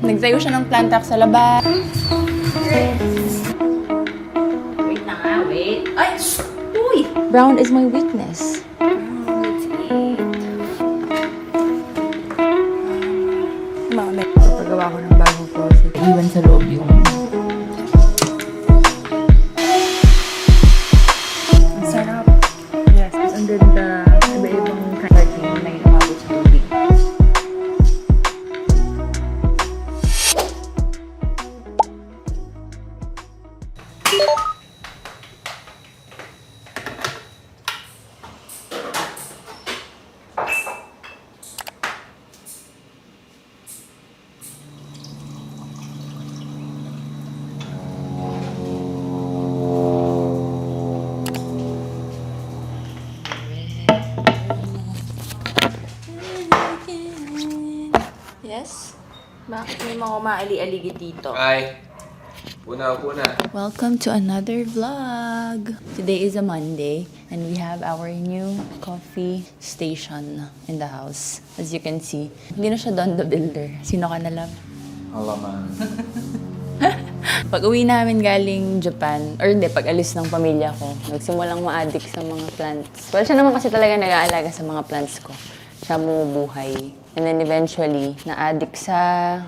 Nagtayo siya ng plant truck sa labas. Wait na nga, wait. Ay! Uy! Brown is my weakness. Let's eat. Mami, paggawa ko ng bagong closet. Iwan sa loob yung... Ang sarap. Yes, ang ganda. Iba-ibang karting na yung umabot sa tubig. Yes? Bakit may mga umaali-aligid dito? Ay, una. Welcome to another vlog! Today is a Monday and we have our new coffee station in the house. As you can see, hindi na siya Don the Builder. Sino ka na lang? Halaman. Pag uwi namin galing Japan, or hindi, pag alis ng pamilya ko, nagsimulang ma-addict sa mga plants. Well, siya naman kasi talaga nag-aalaga sa mga plants ko. Siya bumubuhay. And then eventually, na-addict sa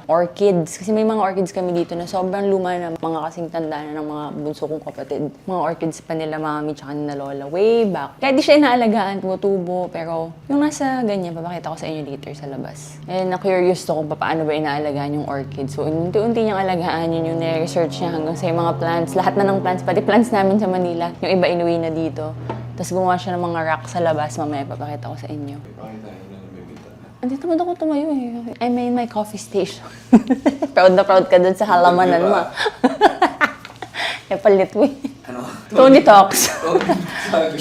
orchids. Kasi may mga orchids kami dito na sobrang luma na mga kasing tanda na ng mga bunso kong kapatid. Mga orchids pa nila mami tsaka nila lola. Way back. Kaya di siya inaalagaan, tumutubo. Pero yung nasa ganyan, papakita ko sa inyo later sa labas. And na-curious to kung paano ba inaalagaan yung orchids. So unti-unti niyang alagaan yun, yung nire-research niya hanggang sa yung mga plants. Lahat na ng plants, pati plants namin sa Manila. Yung iba inuwi na dito. Tapos gumawa siya ng mga rack sa labas. Mamaya papakita ko sa inyo. Andito mo ako tumayo eh. I mean, my coffee station. Proud na proud ka dun sa halamanan mo. Palit mo eh. Ano? Tony Talks.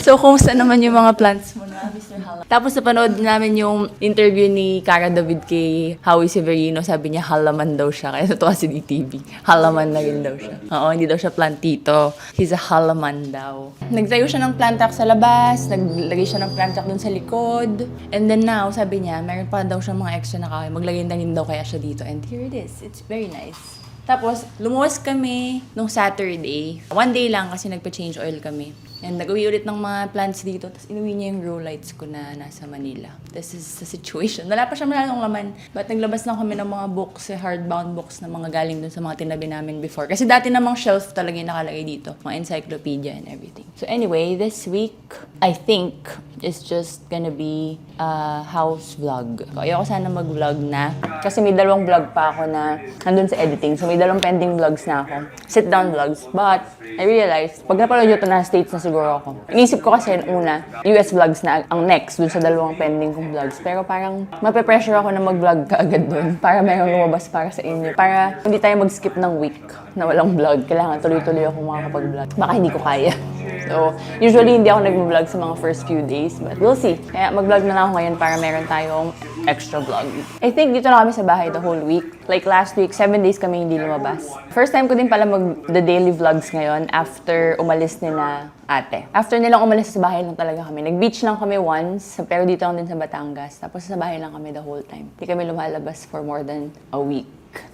So, kumusta naman yung mga plants mo na, Mr. Halaman? Tapos napanood namin yung interview ni Cara David kay Howie Severino. Sabi niya, halaman daw siya. Kaya natuwa si DTV. Halaman na rin daw siya. Oo, hindi daw siya plantito. He's a halaman daw. Nagtayo siya ng plant truck sa labas. Naglagay siya ng plant truck dun sa likod. And then now, sabi niya, meron pa daw siya mga extra na kahoy. Maglagay na rin daw kaya siya dito. And here it is. It's very nice. Tapos, lumuwas kami nung Saturday. One day lang kasi nagpa-change oil kami. And nag-uwi ulit ng mga plants dito. Tapos inuwi niya yung grow lights ko na nasa Manila. This is the situation. Wala pa siya malalong laman. But naglabas lang kami ng mga books, hardbound books na mga galing dun sa mga tinabi namin before. Kasi dati namang shelf talaga yung nakalagay dito. Mga encyclopedia and everything. So anyway, this week, I think, is just gonna be a house vlog. Ayoko sana mag-vlog na. Kasi may dalawang vlog pa ako na nandun sa editing. So may dalawang pending vlogs na ako. Sit-down vlogs. But I realized, pag napanood nyo ito na States na siguro ako. Inisip ko kasi una, US vlogs na ang next dun sa dalawang pending kong vlogs. Pero parang mape-pressure ako na mag-vlog kaagad dun para mayroong lumabas para sa inyo. Para hindi tayo mag-skip ng week na walang vlog. Kailangan tuloy-tuloy ako makakapag-vlog. Baka hindi ko kaya. So, usually hindi ako nag-vlog sa mga first few days. But we'll see. Kaya mag-vlog na lang ako ngayon para meron tayong extra vlog. I think dito na kami sa bahay the whole week. Like last week, 7 days kami hindi lumabas. First time ko din pala mag-the daily vlogs ngayon after umalis nila ate. After nilang umalis sa bahay lang talaga kami. Nag-beach lang kami once, pero dito lang din sa Batangas. Tapos sa bahay lang kami the whole time. Hindi kami lumalabas for more than a week.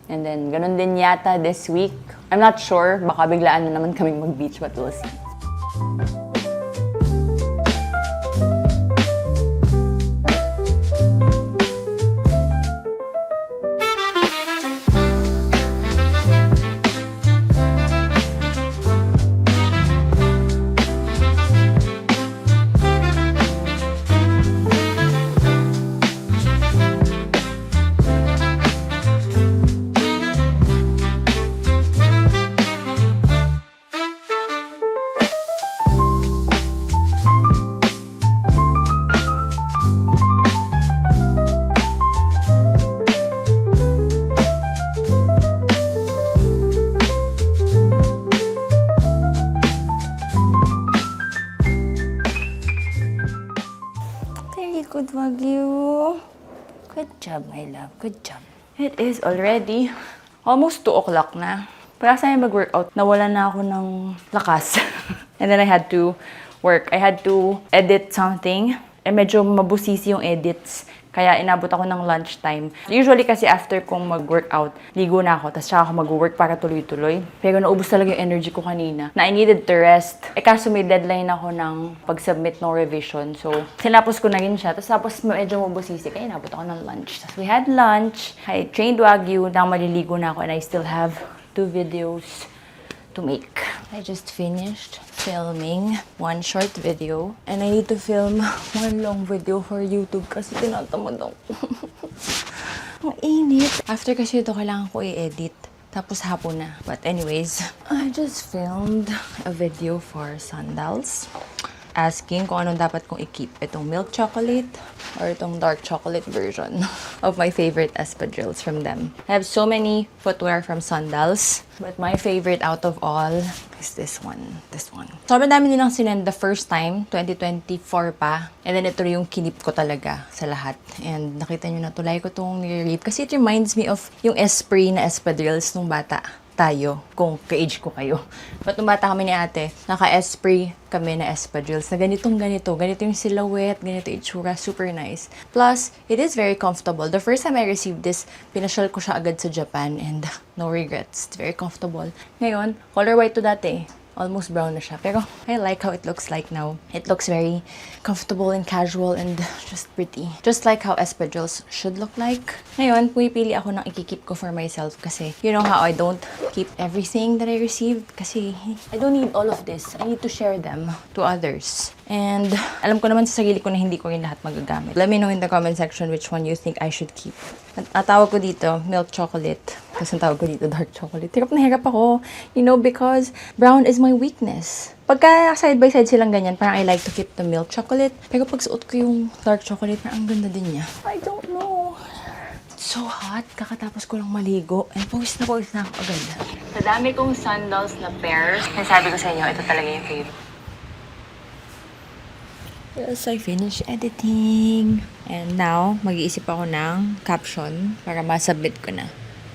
And then, ganun din yata this week. I'm not sure. Baka biglaan na naman kaming mag-beach, but we'll see. Good, Wagyu. Good job, my love. Good job. It is already almost 2 o'clock na. Para sa mag-workout, nawalan na ako ng lakas. And then I had to work. I had to edit something. Eh, medyo mabusisi yung edits. Kaya inabot ako ng lunchtime. Usually kasi after kong mag-workout, ligo na ako, tapos saka ako mag-work para tuloy-tuloy. Pero naubos talaga yung energy ko kanina, na I needed to rest. Eh kaso may deadline ako ng pag-submit ng revision. So, sinapos ko na rin siya. Tapos medyo mabusisi, kaya inabot ako ng lunch. Tapos we had lunch. I trained Wagyu, na maliligo na ako, and I still have 2 videos to make. I just finished filming 1 short video and I need to film 1 long video for YouTube kasi tinatamad ako. Ang init. After kasi ito, kailangan ko i-edit. Tapos hapon na. But anyways, I just filmed a video for Sandals. Asking kung anong dapat kong i-keep. Itong milk chocolate or itong dark chocolate version of my favorite espadrilles from them. I have so many footwear from Sandals, but my favorite out of all is this one. This one. Sobrang dami nilang sinend the first time, 2024 pa. And then ito yung kinip ko talaga sa lahat. And nakita nyo na tulay ko itong nire-read kasi it reminds me of yung Esprit na espadrilles nung bata tayo, kung ka-age ko kayo. But nung bata kami ni ate, naka-Esprit kami na espadrilles na ganito yung silhouette, ganito yung itsura, super nice. Plus, it is very comfortable. The first time I received this, pinasyal ko siya agad sa Japan and no regrets. It's very comfortable. Ngayon, color white to dati. Almost brown na siya. Pero I like how it looks like now. It looks very comfortable and casual and just pretty. Just like how espadrilles should look like. Ngayon, pumipili ako ng ikikip ko for myself kasi you know how I don't keep everything that I received kasi I don't need all of this. I need to share them to others. And alam ko naman sa sarili ko na hindi ko rin lahat magagamit. Let me know in the comment section which one you think I should keep. At tawag ko dito, milk chocolate. Tapos ang tawag ko dito, dark chocolate. Hirap na hirap ako. You know, because brown is my weakness. Pagka side by side silang ganyan, parang I like to keep the milk chocolate. Pero pag suot ko yung dark chocolate, parang ang ganda din niya. I don't know. It's so hot. Kakatapos ko lang maligo. And pawis na ako agad. Sa dami kong sandals na pair, sabi ko sa inyo, ito talaga yung favorite. Yes, I finished editing. And now, mag-iisip ako ng caption para masubmit ko na.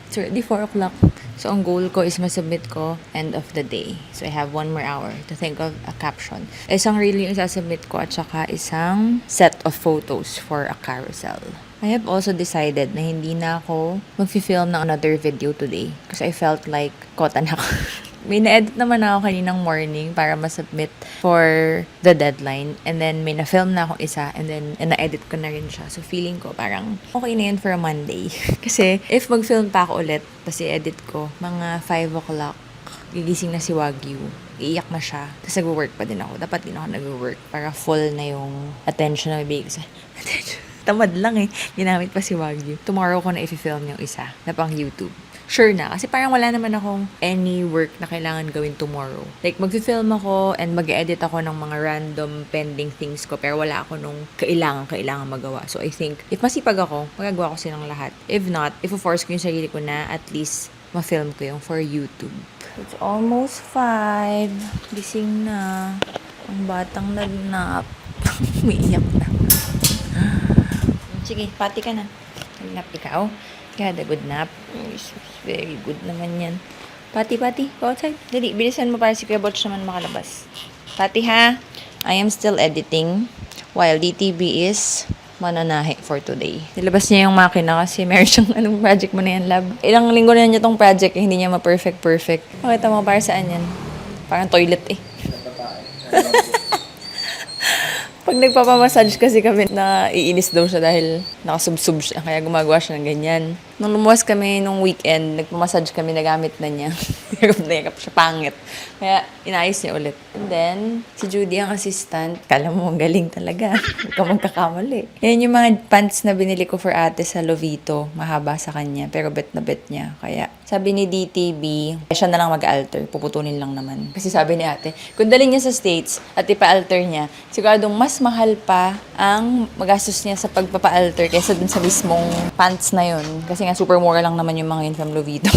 It's already 4 o'clock. So, ang goal ko is masubmit ko end of the day. So, I have 1 more hour to think of a caption. Isang reel yung isasubmit ko at saka isang set of photos for a carousel. I have also decided na hindi na ako mag-film ng another video today kasi I felt like kota na ako. May na-edit naman ako kaninang morning para masubmit for the deadline. And then, may na-film na akong isa. And then, na-edit ko na rin siya. So, feeling ko parang okay na yun for a Monday. Kasi, if mag-film pa ako ulit, kasi edit ko, mga 5 o'clock, gigising na si Wagyu. Iiyak na siya. Tapos, nag-work pa din ako. Dapat din ako nag-work para full na yung attention na may bigay sa attention. Tamad lang eh. Ginamit pa si Wagyu. Tomorrow ko na i-film yung isa na pang YouTube. Sure na. Kasi parang wala naman akong any work na kailangan gawin tomorrow. Like, mag-film ako and mag-edit ako ng mga random pending things ko. Pero wala ako nung kailangan magawa. So, I think, if masipag ako, magagawa ko silang lahat. If not, if-force ko yung sarili ko na at least ma-film ko yung for YouTube. It's almost 5. Gising na. Ang batang nagnap. Umiiyak na. Sige, pati ka na. Nagnap ikaw. God, a good nap. Very good naman yan. Pati, go outside. Dali, bilisan mo para si Kuya Botch naman makalabas. Pati ha. I am still editing while DTB is mananahe for today. Nilabas niya yung makina kasi meron siyang anong project mo na yan, lab. Ilang linggo na niya tong project, hindi niya ma-perfect. Pakita mo para saan yan. Parang toilet eh. Pag nagpapamassage kasi kami, na iinis daw siya dahil nakasubsub siya, kaya gumagawa siya ng ganyan. Nung lumuwas kami nung weekend, nagpamassage kami, nagamit na niya. Hirap siya, pangit. Kaya inayos niya ulit. And then, si Judy ang assistant. Kala mo, ang galing talaga. Huwag ka magkakamali. Yan yung mga pants na binili ko for ate sa Lovito. Mahaba sa kanya, pero bet na bet niya. Kaya, sabi ni DTB, siya na lang mag-alter. Puputunin lang naman. Kasi sabi ni ate, kung dalhin niya sa States at ipa-alter niya, siguradong mas mahal pa ang magastos niya sa pagpapa-alter kaysa dun sa mismong pants na yun. Kasi nga, super mura lang naman yung mga yun from Lovito.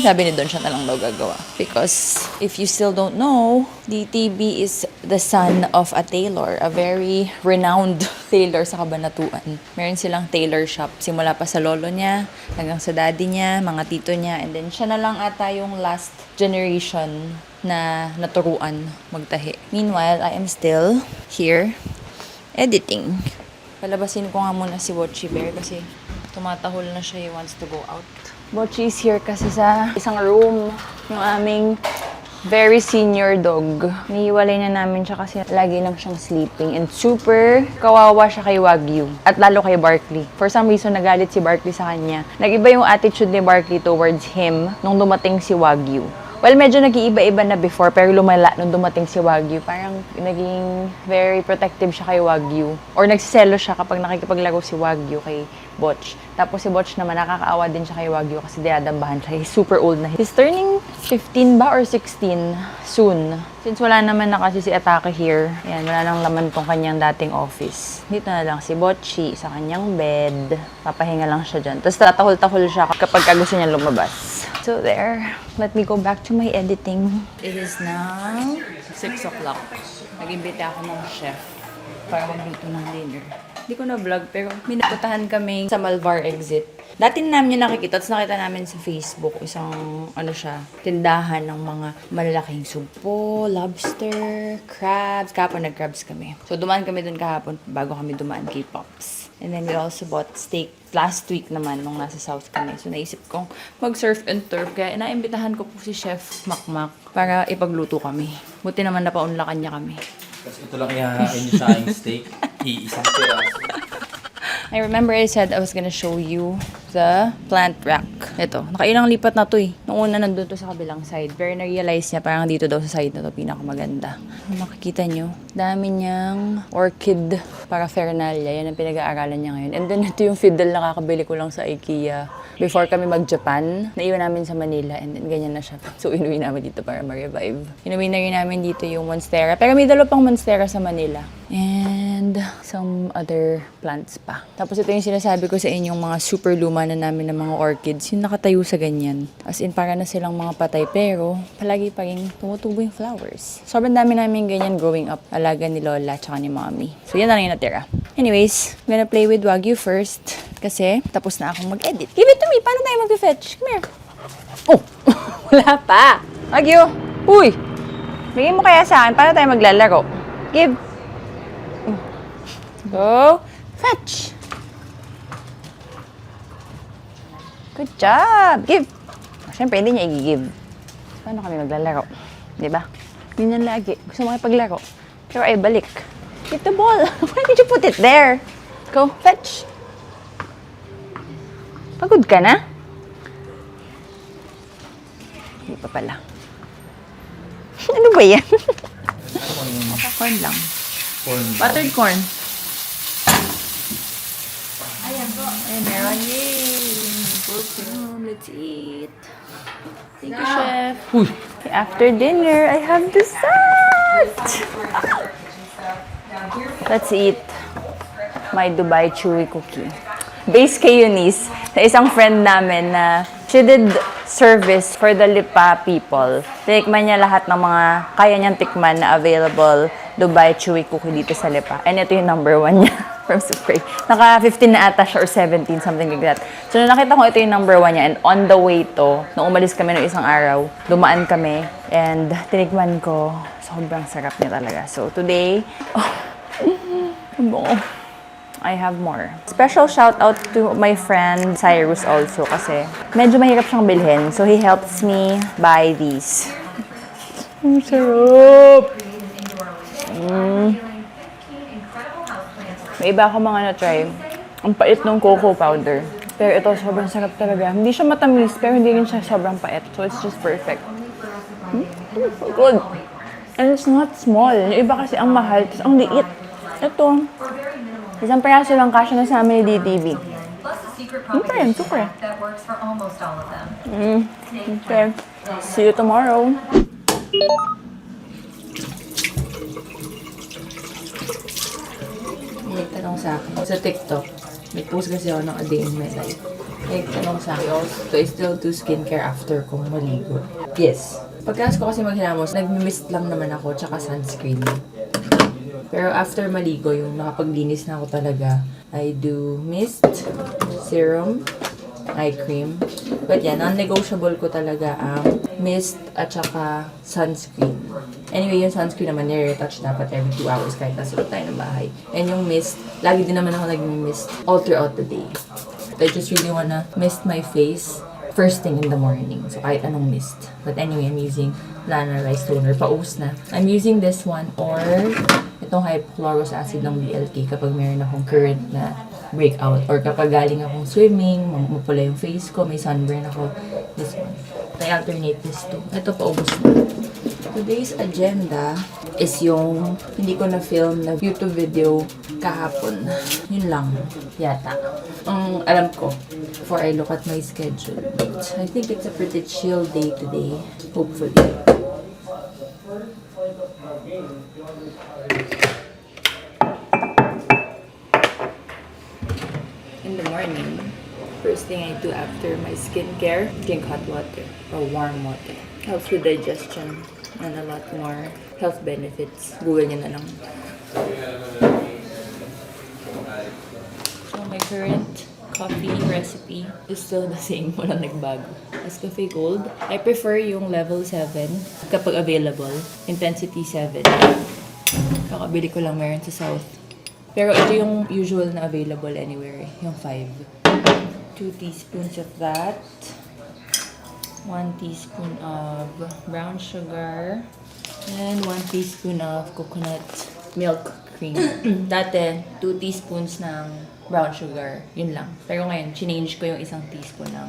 Sabi ni Don, siya na lang daw gagawa. Because, if you still don't know, DTB is the son of a tailor, a very renowned tailor sa Cabanatuan. Meron silang tailor shop. Simula pa sa lolo niya, hanggang sa daddy niya, mga tito niya, and then siya na lang ata yung last generation na naturuan magtahi. Meanwhile, I am still here editing. Palabasin ko nga muna si Bocchi Bear kasi tumatahol na siya. He wants to go out. Bocchi is here kasi sa isang room. Yung aming very senior dog. Nihiwalay na namin siya kasi lagi lang siyang sleeping. And super kawawa siya kay Wagyu. At lalo kay Barkley. For some reason, nagalit si Barkley sa kanya. Nag-iba yung attitude ni Barkley towards him nung dumating si Wagyu. Well, medyo nag-iiba-iba na before, pero lumala nung dumating si Wagyu. Parang naging very protective siya kay Wagyu. Or nagsiselo siya kapag nakikipaglaro si Wagyu kay Botch. Tapos si Botch naman, nakakaawa din siya kay Wagyu kasi dinadambahan siya. He's super old na. He's turning 15 ba or 16 soon. Since wala naman na kasi si Atake here, yan, wala nang laman tong kanyang dating office. Dito na lang si Botchi sa kanyang bed. Papahinga lang siya dyan. Tapos tatahol-tahol siya kapag gusto niya lumabas. So there, let me go back to my editing. It is now 6 o'clock. Nag-imbita ako ng chef para magluto ng dinner. Hindi ko na-vlog pero minaputahan kami sa Malvar exit. Dati namin yung nakikita, tapos nakita namin sa Facebook, isang, tindahan ng mga malalaking sugpo, lobster, crabs. Kahapon nag-crabs kami. So, dumaan kami dun kahapon bago kami dumaan kay Pops. And then, we also bought steak last week naman nung nasa South kami. So, naisip kong mag-surf and turf. Kaya, inaimbitahan ko po si Chef Makmak para ipagluto kami. Buti naman napaunlakan niya kami. Kasi ito lang ihahain niyo sa aking steak. Iisang piraso. I remember I said I was gonna show you the plant rack. Ito, nakailang lipat na to eh. Nung una nandun to sa kabilang side. Pero na-realize niya parang dito daw sa side na to pinakamaganda. Makikita nyo, dami niyang orchid paraphernalia. Yan ang pinag-aaralan niya ngayon. And then ito yung fiddle na kakabili ko lang sa IKEA. Before kami mag-Japan, naiwan namin sa Manila and then ganyan na siya. So inuwi namin dito para ma-revive. Inuwi na rin namin dito yung monstera. Pero may dalawa pang monstera sa Manila. And some other plants pa. Tapos ito yung sinasabi ko sa inyong mga super luma na namin ng mga orchids. Yung nakatayo sa ganyan. As in, para na silang mga patay. Pero, palagi pa rin tumutubo yung flowers. Sobrang dami namin ganyan growing up. Alaga ni Lola tsaka ni Mommy. So, yan na lang yung natira. Anyways, I'm gonna play with Wagyu first. Kasi, tapos na akong mag-edit. Give it to me! Paano tayo mag-fetch? Come here. Oh! Wala pa! Wagyu! Uy! Bigay mo kaya sa akin. Paano tayo maglalaro? Give! Go! Fetch! Good job! Give! Siyempre, hindi niya i-give. Paano kami maglalaro? Diba? Ganyan lagi. Gusto mo paglaro. Pero ay, balik. Get the ball! Why did you put it there? Go, fetch! Pagod ka na? Hindi pa pala. Ano ba yan? Corn lang. Corn. Buttered corn. Ayan po. Ayan, meron. Yay! Welcome. Let's eat. Thank you, Chef. Okay, after dinner, I have dessert! Let's eat my Dubai Chewy cookie. Based kay Eunice, na isang friend namin na she did service for the Lipa people. Tinikman niya lahat ng mga kaya niyang tikman na available Dubai Chewy cookie dito sa Lipa. And ito yung number 1 niya from Supreme. Naka 15 na ata siya or 17, something like that. So, nung nakita ko ito yung number 1 niya and on the way to, nung umalis kami ng isang araw, dumaan kami and tinikman ko. Sobrang sarap niya talaga. So, today, I have more. Special shout out to my friend Cyrus also kasi medyo mahirap siyang bilhin. So, he helps me buy these. Ang sarap! May iba ako mga na-try. Ang pait ng cocoa powder. Pero ito, sobrang sarap talaga. Hindi siya matamis, pero hindi rin siya sobrang pait. So, it's just perfect. Good! And it's not small. Yung iba kasi ang mahal, tapos ang liit. Ito, isang peraso lang kasya na sa amin ni DTV. Okay, super. Okay. See you tomorrow. May tanong sa akin sa TikTok. May post kasi ako ng A Day in My Life. May tanong sa akin, do I still do skincare after kung maligo? Yes. Pagkas ko kasi maghilamos, nag-mist lang naman ako tsaka sunscreen. Pero after maligo, yung nakapaglinis na ako talaga, I do mist, serum, eye cream. But yeah, non-negotiable ko talaga ang mist at saka sunscreen. Anyway, yung sunscreen naman, nire-retouch dapat every 2 hours kahit nasa loob tayo ng bahay. And yung mist, lagi din naman ako nag-mist all throughout the day. I just really wanna mist my face first thing in the morning. So, kahit anong mist. But anyway, I'm using Lana Rice Toner. Paus na. I'm using this one or itong hypochlorous acid ng BLK kapag meron akong current na breakout. Or kapag galing akong swimming, mapula yung face ko, may sunburn ako. This one. I alternate this too. Ito, paubos na. Today's agenda is yung hindi ko na-film na YouTube video kahapon. Yun lang. Yata. Ang alam ko before I look at my schedule. But I think it's a pretty chill day today. Hopefully. In the morning, first thing I do after my skincare, drink hot water or warm water. Helps with digestion and a lot more health benefits. Google nyo na lang. So my current coffee recipe is still the same. Walang nagbago. Nescafe Gold. I prefer yung level 7 kapag available. Intensity 7. Kakabili ko lang meron sa South. Pero ito yung usual na available anywhere. Yung 5. 2 teaspoons of that. 1 teaspoon of brown sugar. And 1 teaspoon of coconut milk cream. Dati, 2 teaspoons ng brown sugar. Yun lang. Pero ngayon, change ko yung 1 teaspoon ng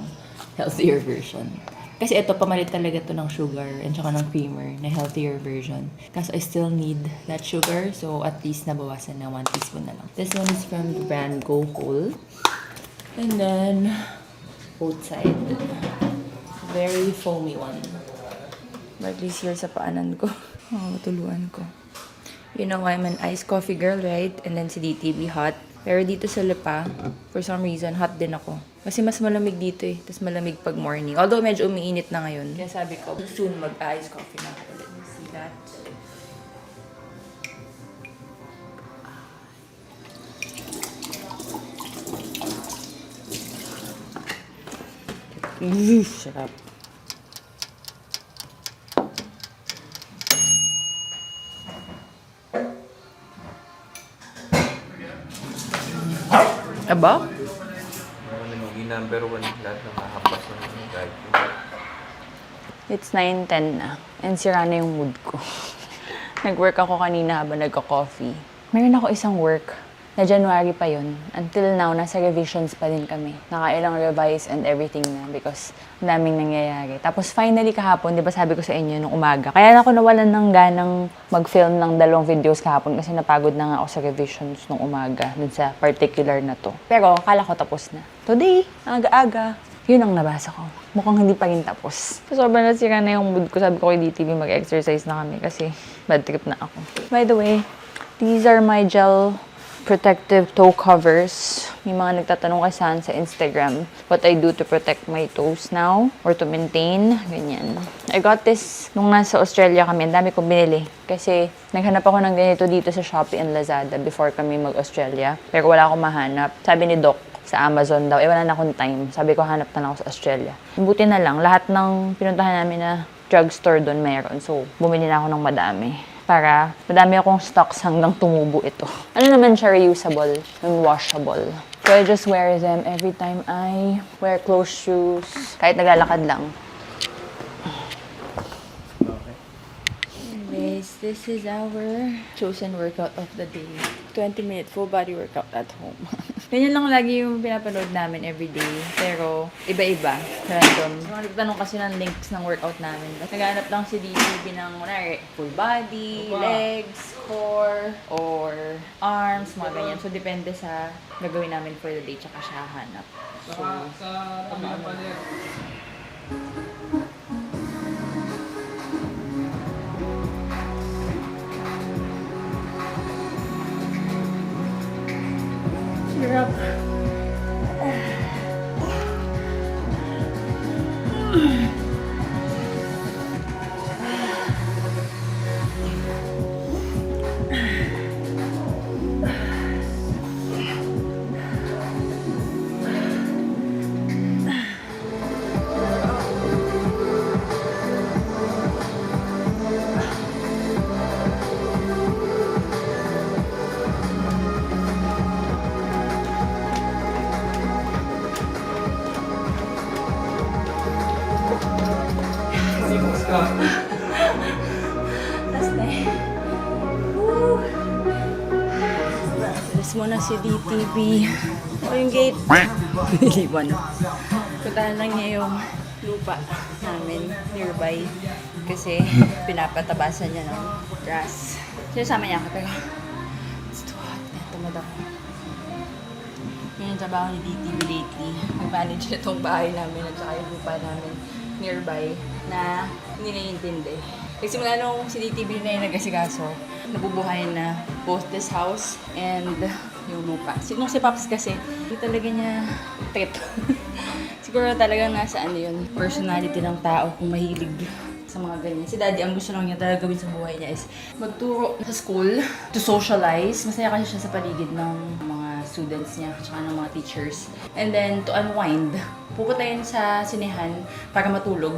healthier version. Kasi ito, pamalit talaga to ng sugar and saka ng creamer na healthier version. Kasi I still need that sugar. So, at least nabawasan na 1 teaspoon na lang. This one is from the brand Go Whole. And then, both side. Very foamy one. But at least here sa paanan ko. Oh, tuluan ko. You know, I'm an iced coffee girl, right? And then si DTB hot. Pero dito sa Lipa, for some reason, hot din ako. Kasi mas malamig dito eh. Tapos malamig pag morning. Although medyo umiinit na ngayon. Kaya sabi ko, soon mag-iced coffee na ako. Let me see that. Sarap. Aba? Yung number 1 lahat ng mahampas ng guide. It's 9:10 na. And sira na yung mood ko. Nag-work ako kanina habang nagka-coffee. Meron ako isang work na January pa yun. Until now, nasa revisions pa din kami. Nakailang revise and everything na because ang daming nangyayari. Tapos finally kahapon, di ba sabi ko sa inyo nung umaga, kaya ako nawalan ng ganang mag-film ng 2 videos kahapon kasi napagod na nga ako sa revisions nung umaga dun sa particular na to. Pero akala ko tapos na. Today, aga-aga, yun ang nabasa ko. Mukhang hindi pa rin tapos. So, sobrang nasira na yung mood ko. Sabi ko kay DTV mag-exercise na kami kasi bad trip na ako. By the way, these are my gel protective toe covers. May mga nagtatanong kasi sa Instagram what I do to protect my toes now or to maintain. Ganyan. I got this nung nasa Australia kami. Ang dami kong binili. Kasi naghanap ako ng ganito dito sa Shopee and Lazada before kami mag-Australia. Pero wala akong mahanap. Sabi ni Doc, sa Amazon daw. Wala na akong time. Sabi ko, hanap na lang ako sa Australia. Buti na lang, lahat ng pinuntahan namin na drugstore doon meron. So, bumili na ako ng madami. Para madami akong stocks hanggang tumubo ito. Ano naman siya, reusable and washable. So, I just wear them every time I wear closed shoes. Kahit naglalakad lang. Anyways, this is our chosen workout of the day. 20-minute full body workout at home. Ganyan lang lagi yung pinapanood namin everyday. Pero, iba-iba. Random. Nagtanong kasi ng links ng workout namin. Naghanap lang si DTV ng full body, legs, core, or arms, mga ganyan. So, depende sa gagawin namin for the day, tsaka siya hanap. So, Hirap. Last na eh. Woo! Alas muna si DTV. O yung gate. Niliwan. Puntahan lang niya yung lupa namin nearby. Kasi pinapatabasan niya ng grass. Sinasama niya ako pero it's too hot. Tamad ako. Yun yung trabaho ni DTV lately. Mag-manage itong bahay namin at saka yung lupa namin nearby na hindi naiintindi. Kasi mula nung si DTV na yung nag-asikaso, nabubuhay na both this house and yung lupa. Nung si Pops kasi, hindi talaga niya trip. Siguro talagang nasa ano yun, personality ng tao kung mahilig sa mga ganyan. Si Daddy, ang gusto lang niya talaga gawin sa buhay niya is magturo sa school, to socialize. Masaya kasi siya sa paligid ng mga students niya, tsaka ng mga teachers. And then, to unwind, pupunta yun sa sinehan para matulog.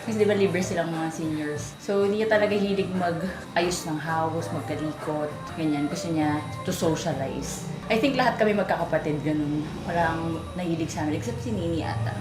Kasi di ba libre silang mga seniors. So, hindi niya talaga hilig mag-ayos ng house, magkalikot, ganyan. Gusto niya to socialize. I think lahat kami magkakapatid, ganun. Walang nahilig sa amin, except si Nini ata.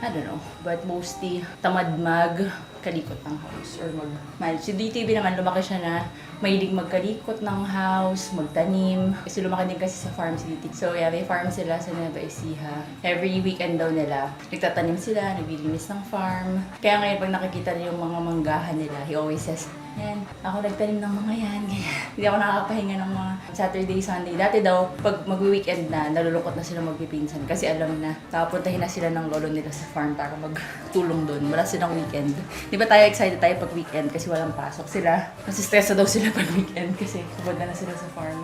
I don't know. But mostly, tamad magkalikot ng house or mag-manage. Si DTV naman, lumaki siya na mahilig magkalikot ng house, magtanim. Kasi lumaki din kasi sa farm si DTV. So yeah, may farm sila sa Nueva Ecija. Every weekend daw nila, nagtatanim sila, naglilinis ng farm. Kaya ngayon, pag nakikita niyo yung mga manggahan nila, he always says, yan, ako nagtanim ng mga yan, ganyan. Hindi ako nakakapahinga ng mga Saturday, Sunday. Dati daw, pag mag-weekend na, nalulungkot na sila magpipinsan kasi alam na, papuntahin na sila ng lolo nila sa farm para magtulong doon. Wala silang weekend. Di ba tayo excited tayo pag weekend kasi walang pasok sila? Kasi stress na daw sila pag weekend kasi pupunta na sila sa farm.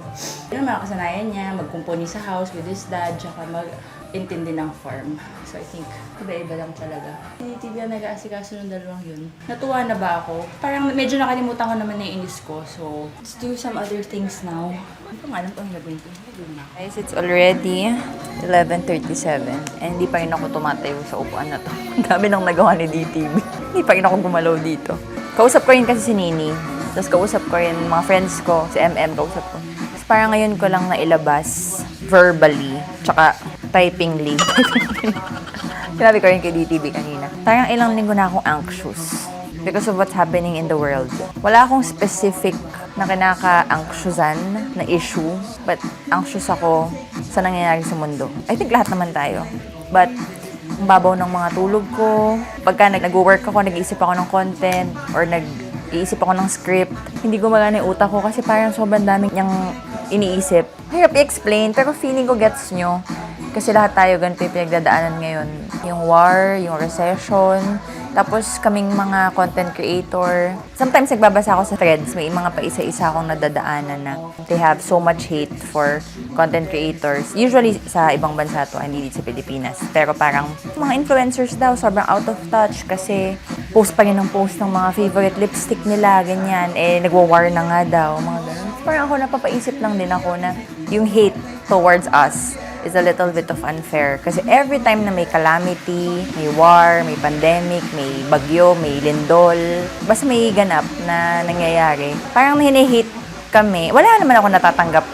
Yun ang mga kasanayan niya, magkumpuni sa house with his dad, tsaka mag-intindi ng farm. So I think, iba-iba lang talaga. Hindi tibia nag-aasikaso ng dalawang yun. Natuwa na ba ako? Parang medyo nakalimutan ko naman na inis ko. So, let's do some other things now. Hindi ko nga alam kung gagawin ko. Guys, it's already 11:37 and hindi pa rin ako tumatayo sa upuan na to. Ang dami nang nagawa ni DTV. Hindi pa rin ako gumalaw dito. Kausap ko rin kasi si Nini. Tapos kausap ko rin mga friends ko, si MM kausap ko. Tapos parang ngayon ko lang nailabas verbally, tsaka typingly. Sinabi ko rin kay DTV kanina. Parang ilang linggo na akong anxious because of what's happening in the world. Wala akong specific na kinaka-anxiousan na issue, but anxious ako sa nangyayari sa mundo. I think lahat naman tayo. But ang babaw ng mga tulog ko, pagka nag-work ako, nag-iisip ako ng content, or nag-iisip ako ng script, hindi gumagana yung utak ko kasi parang sobrang daming niyang iniisip. Hirap i-explain, pero feeling ko gets nyo. Kasi lahat tayo ganito yung pinagdadaanan ngayon. Yung war, yung recession, tapos kaming mga content creator. Sometimes nagbabasa ako sa threads, may mga paisa-isa akong nadadaanan na they have so much hate for content creators. Usually sa ibang bansa to, hindi dito sa Pilipinas. Pero parang mga influencers daw, sobrang out of touch kasi post pa rin ng post ng mga favorite lipstick nila, ganyan. Eh, nagwa-war na nga daw, mga ganun. Parang ako napapaisip lang din ako na yung hate towards us is a little bit of unfair. Kasi every time na may calamity, may war, may pandemic, may bagyo, may lindol, basta may ganap na nangyayari, parang hine-hate kami. Wala naman ako natatanggap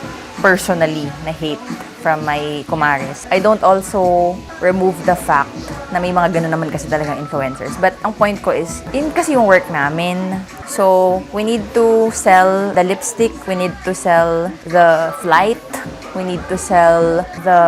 personally na hate from my kumares. I don't also remove the fact na may mga ganun naman kasi talagang influencers. But ang point ko is, yun kasi yung work namin. So, we need to sell the lipstick, we need to sell the flight, we need to sell the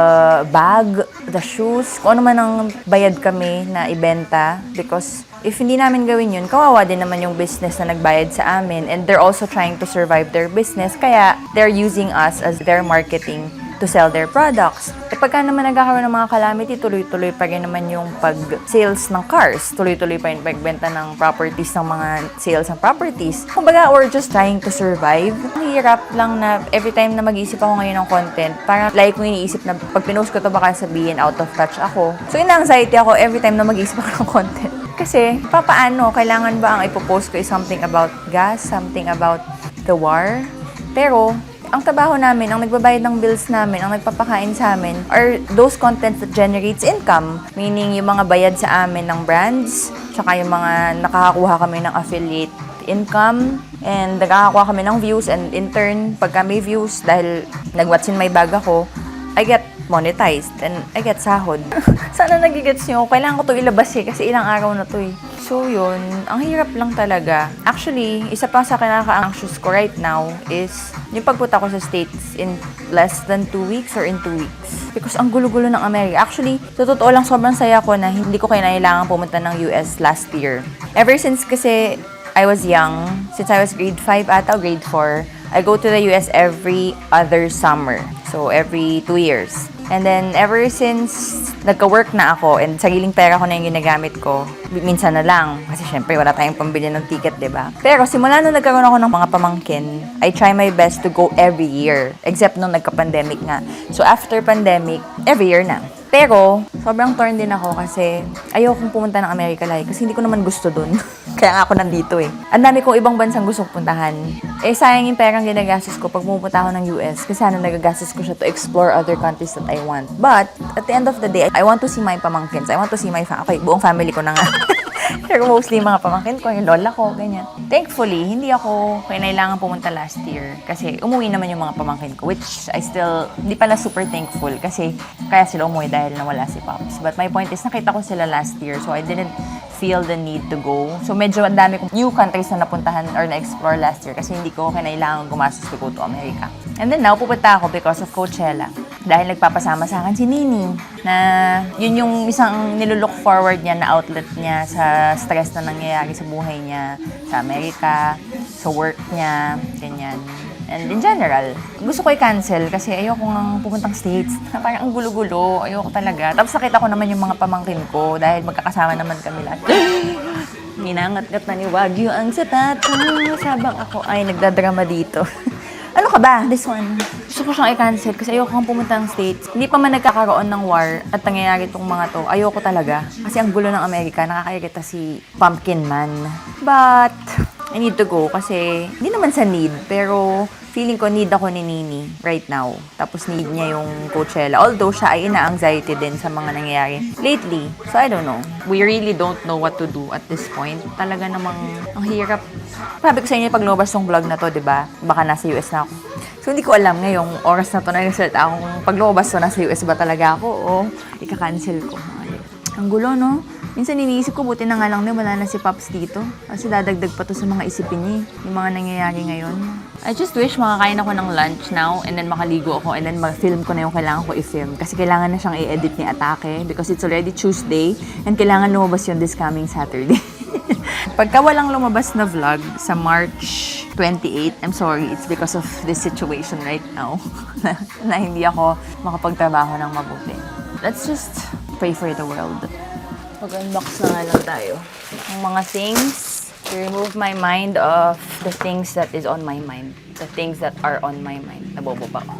bag, the shoes, kung ano man ang bayad kami na ibenta. Because if hindi namin gawin yun, kawawa din naman yung business na nagbayad sa amin. And they're also trying to survive their business. Kaya they're using us as their marketing to sell their products. E pagka naman nagkakaroon ng mga calamity, tuloy-tuloy pa rin naman yung pag-sales ng cars. Tuloy-tuloy pa yung pagbenta ng properties, ng mga sales ng properties. Kumbaga, we're just trying to survive. Ang hirap lang na every time na mag-iisip ako ngayon ng content, parang like ko iniisip na pag pinost ko to baka sabihin out of touch ako. So, ina-anxiety ako every time na mag-iisip ako ng content. Kasi, papaano? Kailangan ba ang ipopost ko is something about gas, something about the war? Pero, ang trabaho namin, ang nagbabayad ng bills namin, ang nagpapakain sa amin, are those contents that generates income. Meaning, yung mga bayad sa amin ng brands, tsaka yung mga nakakakuha kami ng affiliate income, and nakakakuha kami ng views, and in turn, pagka may views, dahil nag-what's in my bag ako, I get monetized and I get sahod. Sana nagigets nyo. Kailangan ko to ilabas kasi ilang araw na to So yun, ang hirap lang talaga. Actually, isa pa sa kinaka-anxious ko right now is yung pagpunta ko sa States in less than 2 weeks or in 2 weeks. Because ang gulo-gulo ng Amerika. Actually, sa totoo lang, sobrang saya ko na hindi ko kailangan pumunta ng US last year. Ever since kasi I was young, since I was grade 5 ata, grade 4, I go to the US every other summer. So, every 2 years. And then, ever since nagka-work na ako and sariling pera ko na yung ginagamit ko, minsan na lang. Kasi syempre, wala tayong pambili ng ticket, diba? Pero simula nung nagkaroon ako ng mga pamangkin, I try my best to go every year. Except nung nagka-pandemic nga. So, after pandemic, every year na. Pero, sobrang torn din ako kasi ayokong pumunta ng Amerika lagi kasi hindi ko naman gusto dun. Kaya nga ako nandito Ang dami kong ibang bansang gusto puntahan. Sayang yung perang ginagastos ko pag pumunta ako ng US kasi sana nagagastos ko siya to explore other countries that I want. But, at the end of the day, I want to see my pamangkins. I want to see my buong family ko na nga. Pero mostly mga pamangkin ko, yung lola ko, ganyan. Thankfully, hindi ako kailangan pumunta last year kasi umuwi naman yung mga pamangkin ko, which I still, hindi pala super thankful kasi kaya sila umuwi dahil nawala si Pops. But my point is, nakita ko sila last year so I didn't feel the need to go. So medyo ang dami kong new countries na napuntahan or na-explore last year kasi hindi ko kailangan gumastos to go to America. And then now, pupunta ako because of Coachella. Dahil nagpapasama sa akin si Nini na yun yung isang nilulook forward niya na outlet niya sa stress na nangyayari sa buhay niya, sa Amerika, sa work niya, ganyan. And in general, gusto ko i-cancel kasi ayoko nga pupuntang States. Parang ang gulo-gulo, ayoko talaga. Tapos nakita ko naman yung mga pamangkin ko dahil magkakasama naman kami lahat. Ninangat-ngat na ni Wagyu ang satat. Sabang ako ay nagdadrama dito. Ano ka ba? This one. Gusto ko siyang i-cancel kasi ayoko kang pumunta ng States. Hindi pa man nagkakaroon ng war at nangyayari itong mga to. Ayoko talaga. Kasi ang gulo ng Amerika, nakakairita si Pumpkin Man. But, I need to go kasi hindi naman sa need, pero feeling ko need ako ni Nini right now. Tapos need niya yung Coachella. Although siya ay ina-anxiety din sa mga nangyayari lately. So I don't know. We really don't know what to do at this point. Talaga namang ang hirap. Sabi ko sa inyo pag lumabas tong vlog na to, 'di ba? Baka nasa US na ako. So hindi ko alam ngayong oras na to na nag-start ako kung pag lumabas to nasa US ba talaga ako o ika-cancel ko. Ang gulo, no? Minsan iniisip ko, buti na nga lang din, wala na si Pops dito. Kasi dadagdag pa to sa mga isipin niya, yung mga nangyayari ngayon. I just wish makakain ako ng lunch now and then makaligo ako and then mag-film ko na yung kailangan ko i-film. Kasi kailangan na siyang i-edit ni Atake because it's already Tuesday and kailangan lumabas yun this coming Saturday. Pagka walang lumabas na vlog sa March 28, I'm sorry, it's because of this situation right now na hindi ako makapagtrabaho ng mabuti. Let's just pray for the world. Mag-unbox na nga lang tayo. Ang mga things to remove my mind of the things that is on my mind. The things that are on my mind. Nabobo pa ako.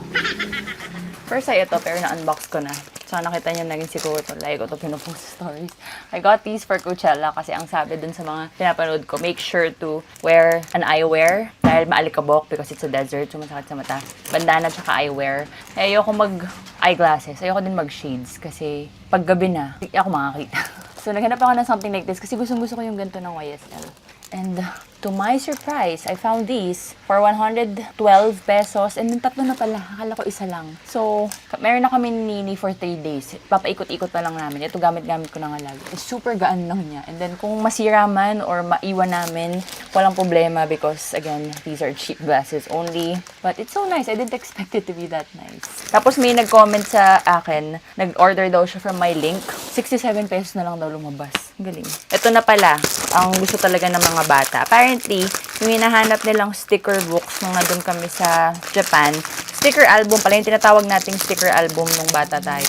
First ay ito, pero na-unbox ko na. So, nakita niyo na rin siguro ito. Like ko ito pinupost sa stories. I got these for Coachella kasi ang sabi dun sa mga pinapanood ko, make sure to wear an eyewear dahil maalikabok because it's a desert, so masakit sa mata. Bandana tsaka eyewear. Ayoko mag-eyeglasses. Ayoko din mag-shades kasi pag gabi na, hindi ako makakita. So, naghanap ako ng something like this kasi gustong-gusto ko yung ganito ng YSL. And to my surprise, I found these for 112 pesos. And then tatlo na pala. Akala ko isa lang. So, meron na kami ni Nini for 3 days. Papaikot-ikot na lang namin. Ito gamit-gamit ko na nga lagi. Super gaan lang niya. And then kung masira man or maiwan namin, walang problema because, again, these are cheap glasses only. But it's so nice. I didn't expect it to be that nice. Tapos may nag-comment sa akin. Nag-order daw siya from my link. 67 pesos na lang daw lumabas. Galing. Ito na pala. Ang gusto talaga ng mga bata. Apparently, yung hinahanap nilang sticker books nung nandun kami sa Japan, sticker album pala, yung tinatawag nating sticker album nung bata tayo.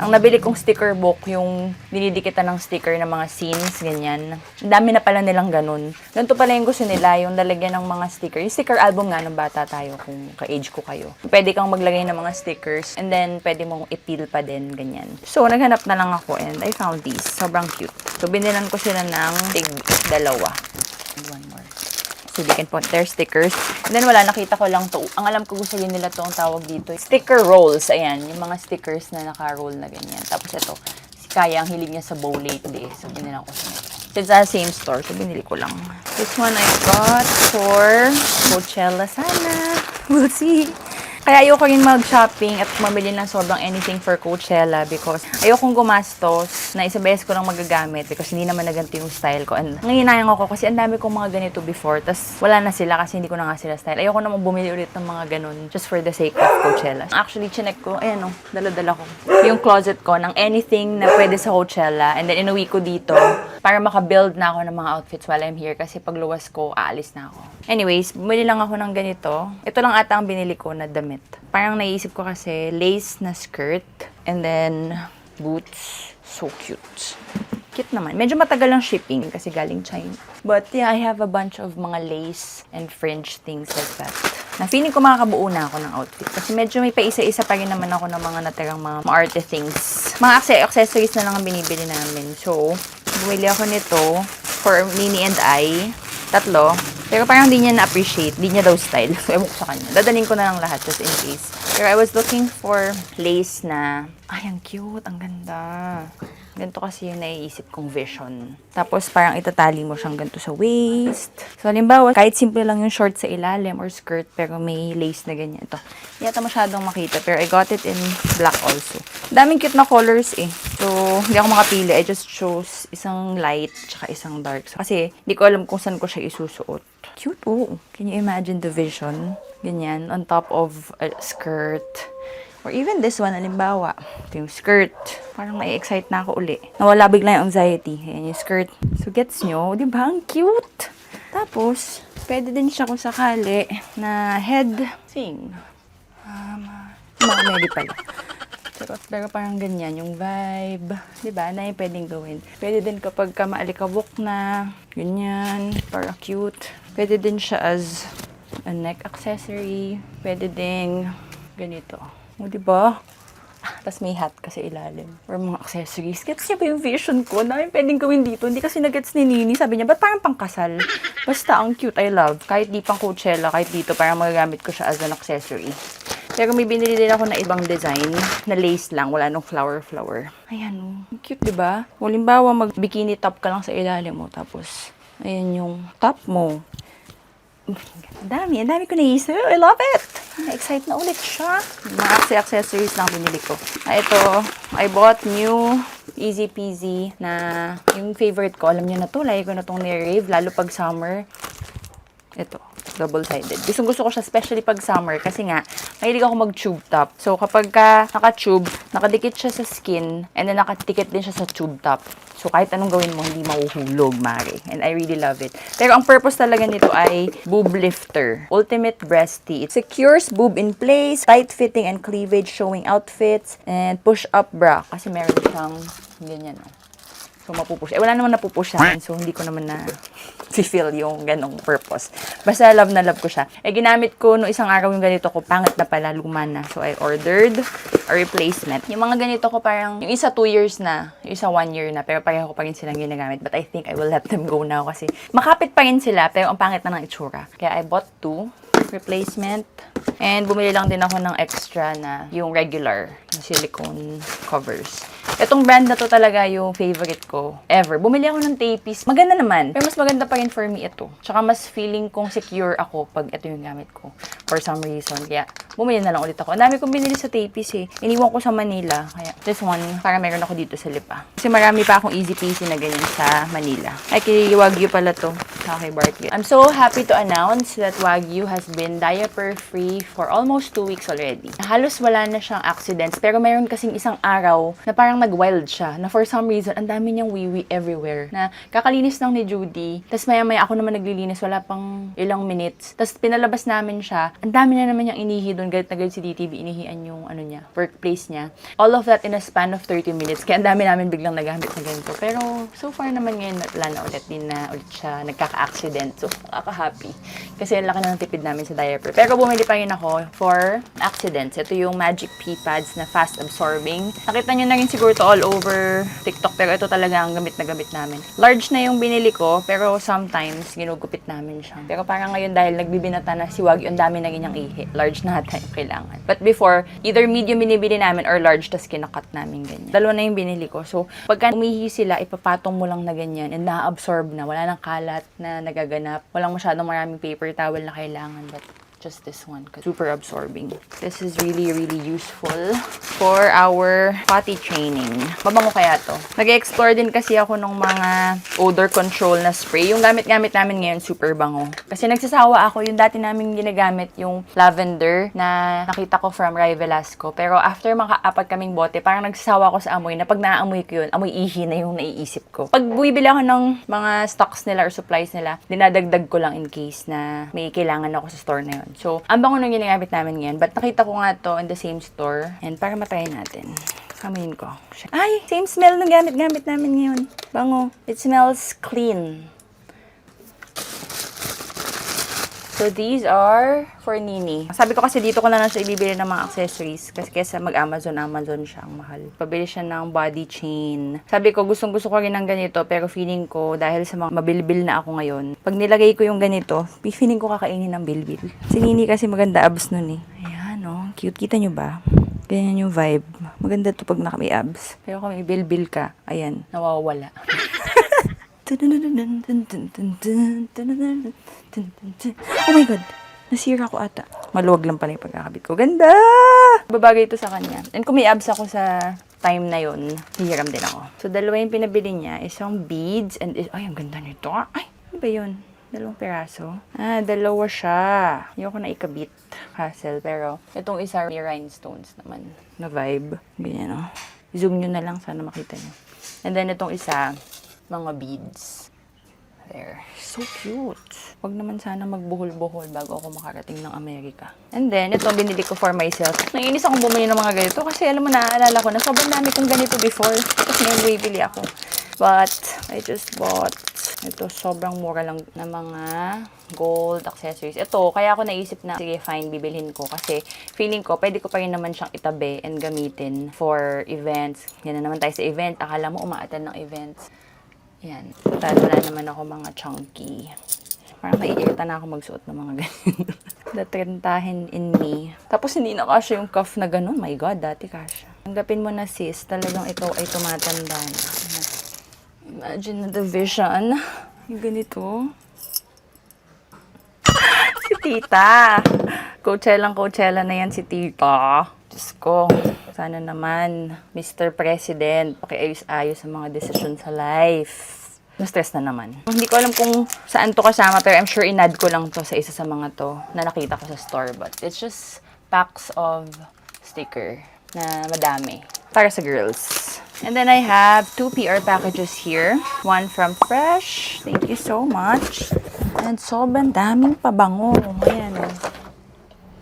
Ang nabili kong sticker book, yung dinidikitan ng sticker ng mga scenes, ganyan. Ang dami na pala nilang ganun. Ganito pala yung gusto nila, yung lalagyan ng mga sticker. Yung sticker album nga ng bata tayo, kung ka-age ko kayo. Pwede kang maglagay ng mga stickers, and then pwede mong i-peel pa din, ganyan. So, naghanap na lang ako, and I found these. Sobrang cute. So, binilan ko sila ng dalawa. And one more. So, they can put their stickers. And then, wala, nakita ko lang to. Ang alam ko gusto rin nila to, ang tawag dito. Sticker rolls. Ayan, yung mga stickers na naka-roll na ganyan. Tapos ito, si Kaya, ang hilig niya sa bow lately. So, binilan ko siya. It's sa same store, so binili ko lang. This one I got for Coachella sana. We'll see. Kaya ayoko rin mag-shopping at mamili ng sobrang anything for Coachella because ayokong gumastos na isang beses ko lang magagamit because hindi naman na ganito yung style ko. And nanginayang ako kasi ang dami kong mga ganito before tas wala na sila kasi hindi ko na nga sila style. Ayoko namang bumili ulit ng mga ganun just for the sake of Coachella. Actually, chinek ko, ayan o, dala-dala ko yung closet ko ng anything na pwede sa Coachella and then inuwi ko dito para makabuild na ako ng mga outfits while I'm here kasi pag luwas ko, aalis na ako. Anyways, bumili lang ako ng ganito. Ito lang ata ang binili ko na damit. Parang naisip ko kasi lace na skirt and then boots. So cute. Cute naman. Medyo matagal ang shipping kasi galing China. But yeah, I have a bunch of mga lace and fringe things like that. Na feeling ko makakabuo na ako ng outfit. Kasi medyo may paisa-isa pa rin naman ako ng mga natirang mga arte things. Mga accessories na lang ang binibili namin. So, bumili ako nito for Nini and I. 3. Pero parang hindi niya na-appreciate. Hindi niya daw style. So, ewan ko sa kanya. Dadaling ko na lang lahat just in case. Pero I was looking for lace na, ay, ang cute. Ang ganda. Ganito kasi yung naiisip kong vision. Tapos, parang itatali mo siyang ganito sa waist. So, halimbawa, kahit simple lang yung short sa ilalim or skirt, pero may lace na ganyan. Ito. Hindi yata masyadong makita, pero I got it in black also. Daming cute na colors eh. So, hindi ako makapili. I just chose isang light, tsaka isang dark. So, kasi, hindi ko alam kung saan ko siya isusuot. Cute, oh. Can you imagine the vision? Ganyan, on top of a skirt. Or even this one, halimbawa, ito yung skirt. Parang mai-excite na ako uli. Nawala bigla yung anxiety. Ayan yung skirt. So, gets nyo? Di ba? Ang cute! Tapos, pwede din siya kung sakali na head thing. Mga pala. Pero parang ganyan, yung vibe. Diba? Na yung pwedeng gawin. Pwede din kapag ka maalikabok na. Ganyan. Para cute. Pwede din siya as a neck accessory. Pwede din ganito. O, diba? Tapos may hat kasi ilalim. Or mga accessories. Gets niya ba yung vision ko? Dami pwedeng gawin dito. Hindi kasi nagets ni Nini. Sabi niya, ba't parang pangkasal? Basta, ang cute. I love. Kahit di pang Coachella, kahit dito, parang magagamit ko siya as an accessory. Pero may binili din ako na ibang design na lace lang. Wala nung flower. Ayan, oh. Cute, diba? Halimbawa, mag-bikini top ka lang sa ilalim mo. Tapos, ayan yung top mo. Ang dami ko naisip. I love it! Na-excite na ulit siya. Mga accessories lang binili ko. Ito, I bought new Easy Peasy na yung favorite ko. Alam niyo na to, lagi ko na itong nire-rave, lalo pag summer. Ito, double-sided. Gusto ko siya, especially pag summer, kasi nga, mahilig ako mag-tube top. So, kapag ka naka-tube, nakadikit siya sa skin, and then nakadikit din siya sa tube top. So, kahit anong gawin mo, hindi mahuhulog, mare. And I really love it. Pero ang purpose talaga nito ay boob lifter. Ultimate breast tee. It secures boob in place, tight fitting and cleavage showing outfits, and push-up bra. Kasi meron siyang ganyan, no? So, mapupush. Wala naman napupush sa akin. So, hindi ko naman na feel yung ganong purpose. Basta love na love ko siya. Ginamit ko no isang araw yung ganito ko. Pangit na pala, luma na. So, I ordered a replacement. Yung mga ganito ko parang, yung isa 2 years na, yung isa 1 year na, pero pareho ko pa rin silang ginagamit. But I think I will let them go now kasi makapit pa rin sila, pero ang pangit na ng itsura. Kaya I bought 2 replacement. And bumili lang din ako ng extra na yung regular na silicone covers. Itong brand na to talaga yung favorite ko ever. Bumili ako ng Tapis. Maganda naman. Pero mas maganda pa rin for me ito. Tsaka mas feeling kong secure ako pag ito yung gamit ko. For some reason. Kaya bumili na lang ulit ako. Ang dami kong binili sa Tapis eh. Iniwan ko sa Manila. Kaya this one, para meron ako dito sa Lipa. Kasi marami pa akong Easy Peasy na ganyan sa Manila. Ay, kay Wagyu pala to. Kay Bartley. I'm so happy to announce that Wagyu has been diaper-free for almost 2 weeks already. Halos wala na siyang accidents. Pero mayroon kasing isang araw na parang nag-wild siya. Na for some reason, ang dami niyang wiwi everywhere. Na kakalinis lang ni Judy. Tapos maya-maya ako naman naglilinis. Wala pang ilang minutes. Tapos pinalabas namin siya. Ang dami na naman niyang inihi doon. Galit na galit si DTV. Inihian yung ano niya, workplace niya. All of that in a span of 30 minutes. Kaya ang dami namin biglang nagamit na ganito. Pero so far naman ngayon, wala na ulit. Din na ulit siya nagkaka-accident. So, nakaka-happy. Kasi ang laki na ng tipid namin sa diaper. Pero bumili pa rin ako for accidents. Ito yung Magic Pee Pads na fast absorbing. Nakita nyo na rin siguro to all over TikTok. Pero ito talaga ang gamit na gamit namin. Large na yung binili ko. Pero sometimes, ginugupit namin siya. Pero parang ngayon dahil nagbibinata na si Wagyu, ang dami na rin niyang ihi. Large na ata yung kailangan. But before, either medium binibili namin or large, tas kinakat namin ganyan. Dalawa na yung binili ko. So, pagka umihi sila, ipapatong mo lang na ganyan and na-absorb na. Wala nang kalat na nagaganap. Walang masyadong maraming paper towel na kailangan. But just this one because super absorbing. This is really, really useful for our potty training. Mabango kaya to. Nag-explore din kasi ako ng mga odor control na spray. Yung gamit-gamit namin ngayon, super bango. Kasi nagsasawa ako, yung dati namin ginagamit yung lavender na nakita ko from Rai Velasco. Pero after maka-apat kaming bote, parang nagsasawa ako sa amoy na pag naamoy ko yun, amoy ihi na yung naiisip ko. Pag bumibili ako ng mga stocks nila or supplies nila, dinadagdag ko lang in case na may kailangan ako sa store na yun. So, ang bango nung ginagamit namin ngayon. But nakita ko nga to in the same store. And para matry natin. Kamayin ko. Ay! Same smell nung gamit-gamit namin ngayon. Bango. It smells clean. So, these are for Nini. Sabi ko kasi dito ko na lang siya ibibili ng mga accessories. Kasi kesa mag-Amazon siya ang mahal. Pabili siya ng body chain. Sabi ko, gustong-gusto ko rin ng ganito. Pero feeling ko, dahil sa mga mabilbil na ako ngayon, pag nilagay ko yung ganito, feeling ko kakainin ng bilbil. Si Nini kasi maganda abs nun eh. Ayan, oh. Cute. Kita nyo ba? Ganyan yung vibe. Maganda to pag may abs. Pero kung may bilbil ka, ayan, nawawala. Oh my God! Nasira ko ata. Maluwag lang pala yung pagkakabit ko. Ganda! Babagay ito sa kanya. And kung may abs ako sa time na yun, hihiram din ako. So, dalawa yung pinabili niya. Isang beads and... Ay, ang ganda nito. Ay, ano ba yun? Dalawang peraso. Ah, dalawa siya. Ayoko na ikabit. Hassle. Pero, itong isa, may rhinestones naman. Na vibe. Ganyan, oh. Zoom nyo na lang. Sana makita nyo. And then, itong isa, mga beads. There. So cute. Wag naman sana magbuhol-buhol bago ako makarating ng Amerika. And then, ito binili ko for myself. Naiinis akong bumili ng mga ganito kasi alam mo, naaalala ko na sobrang dami kong ganito before. Tapos ngayon bibili ako. But, I just bought ito. Sobrang mura lang na mga gold accessories. Ito, kaya ako naisip na, sige fine, bibilhin ko. Kasi feeling ko, pwede ko pa rin naman siyang itabi and gamitin for events. Yan na naman tayo sa event. Akala mo umaattend ng events. Yan. Dahil wala naman ako mga chunky. Parang maiirita na ako magsuot ng mga ganyan. Datrentahin in me. Tapos hindi na kasya yung cuff na ganun. My God, dati kasya. Tanggapin mo na sis, talagang ito ay tumatanda na. Imagine na the vision. Yung ganito. Si tita. Coachella na yan si tita. Diyos ko. Sana naman, Mr. President, pakiayos-ayos sa mga desisyon sa life. Na-stress na naman. Hindi ko alam kung saan to kasama, pero I'm sure inad ko lang to sa isa sa mga to na nakita ko sa store. But it's just packs of sticker na madami. Para sa girls. And then I have 2 PR packages here. One from Fresh. Thank you so much. And sobrang daming pabango. Ayan o.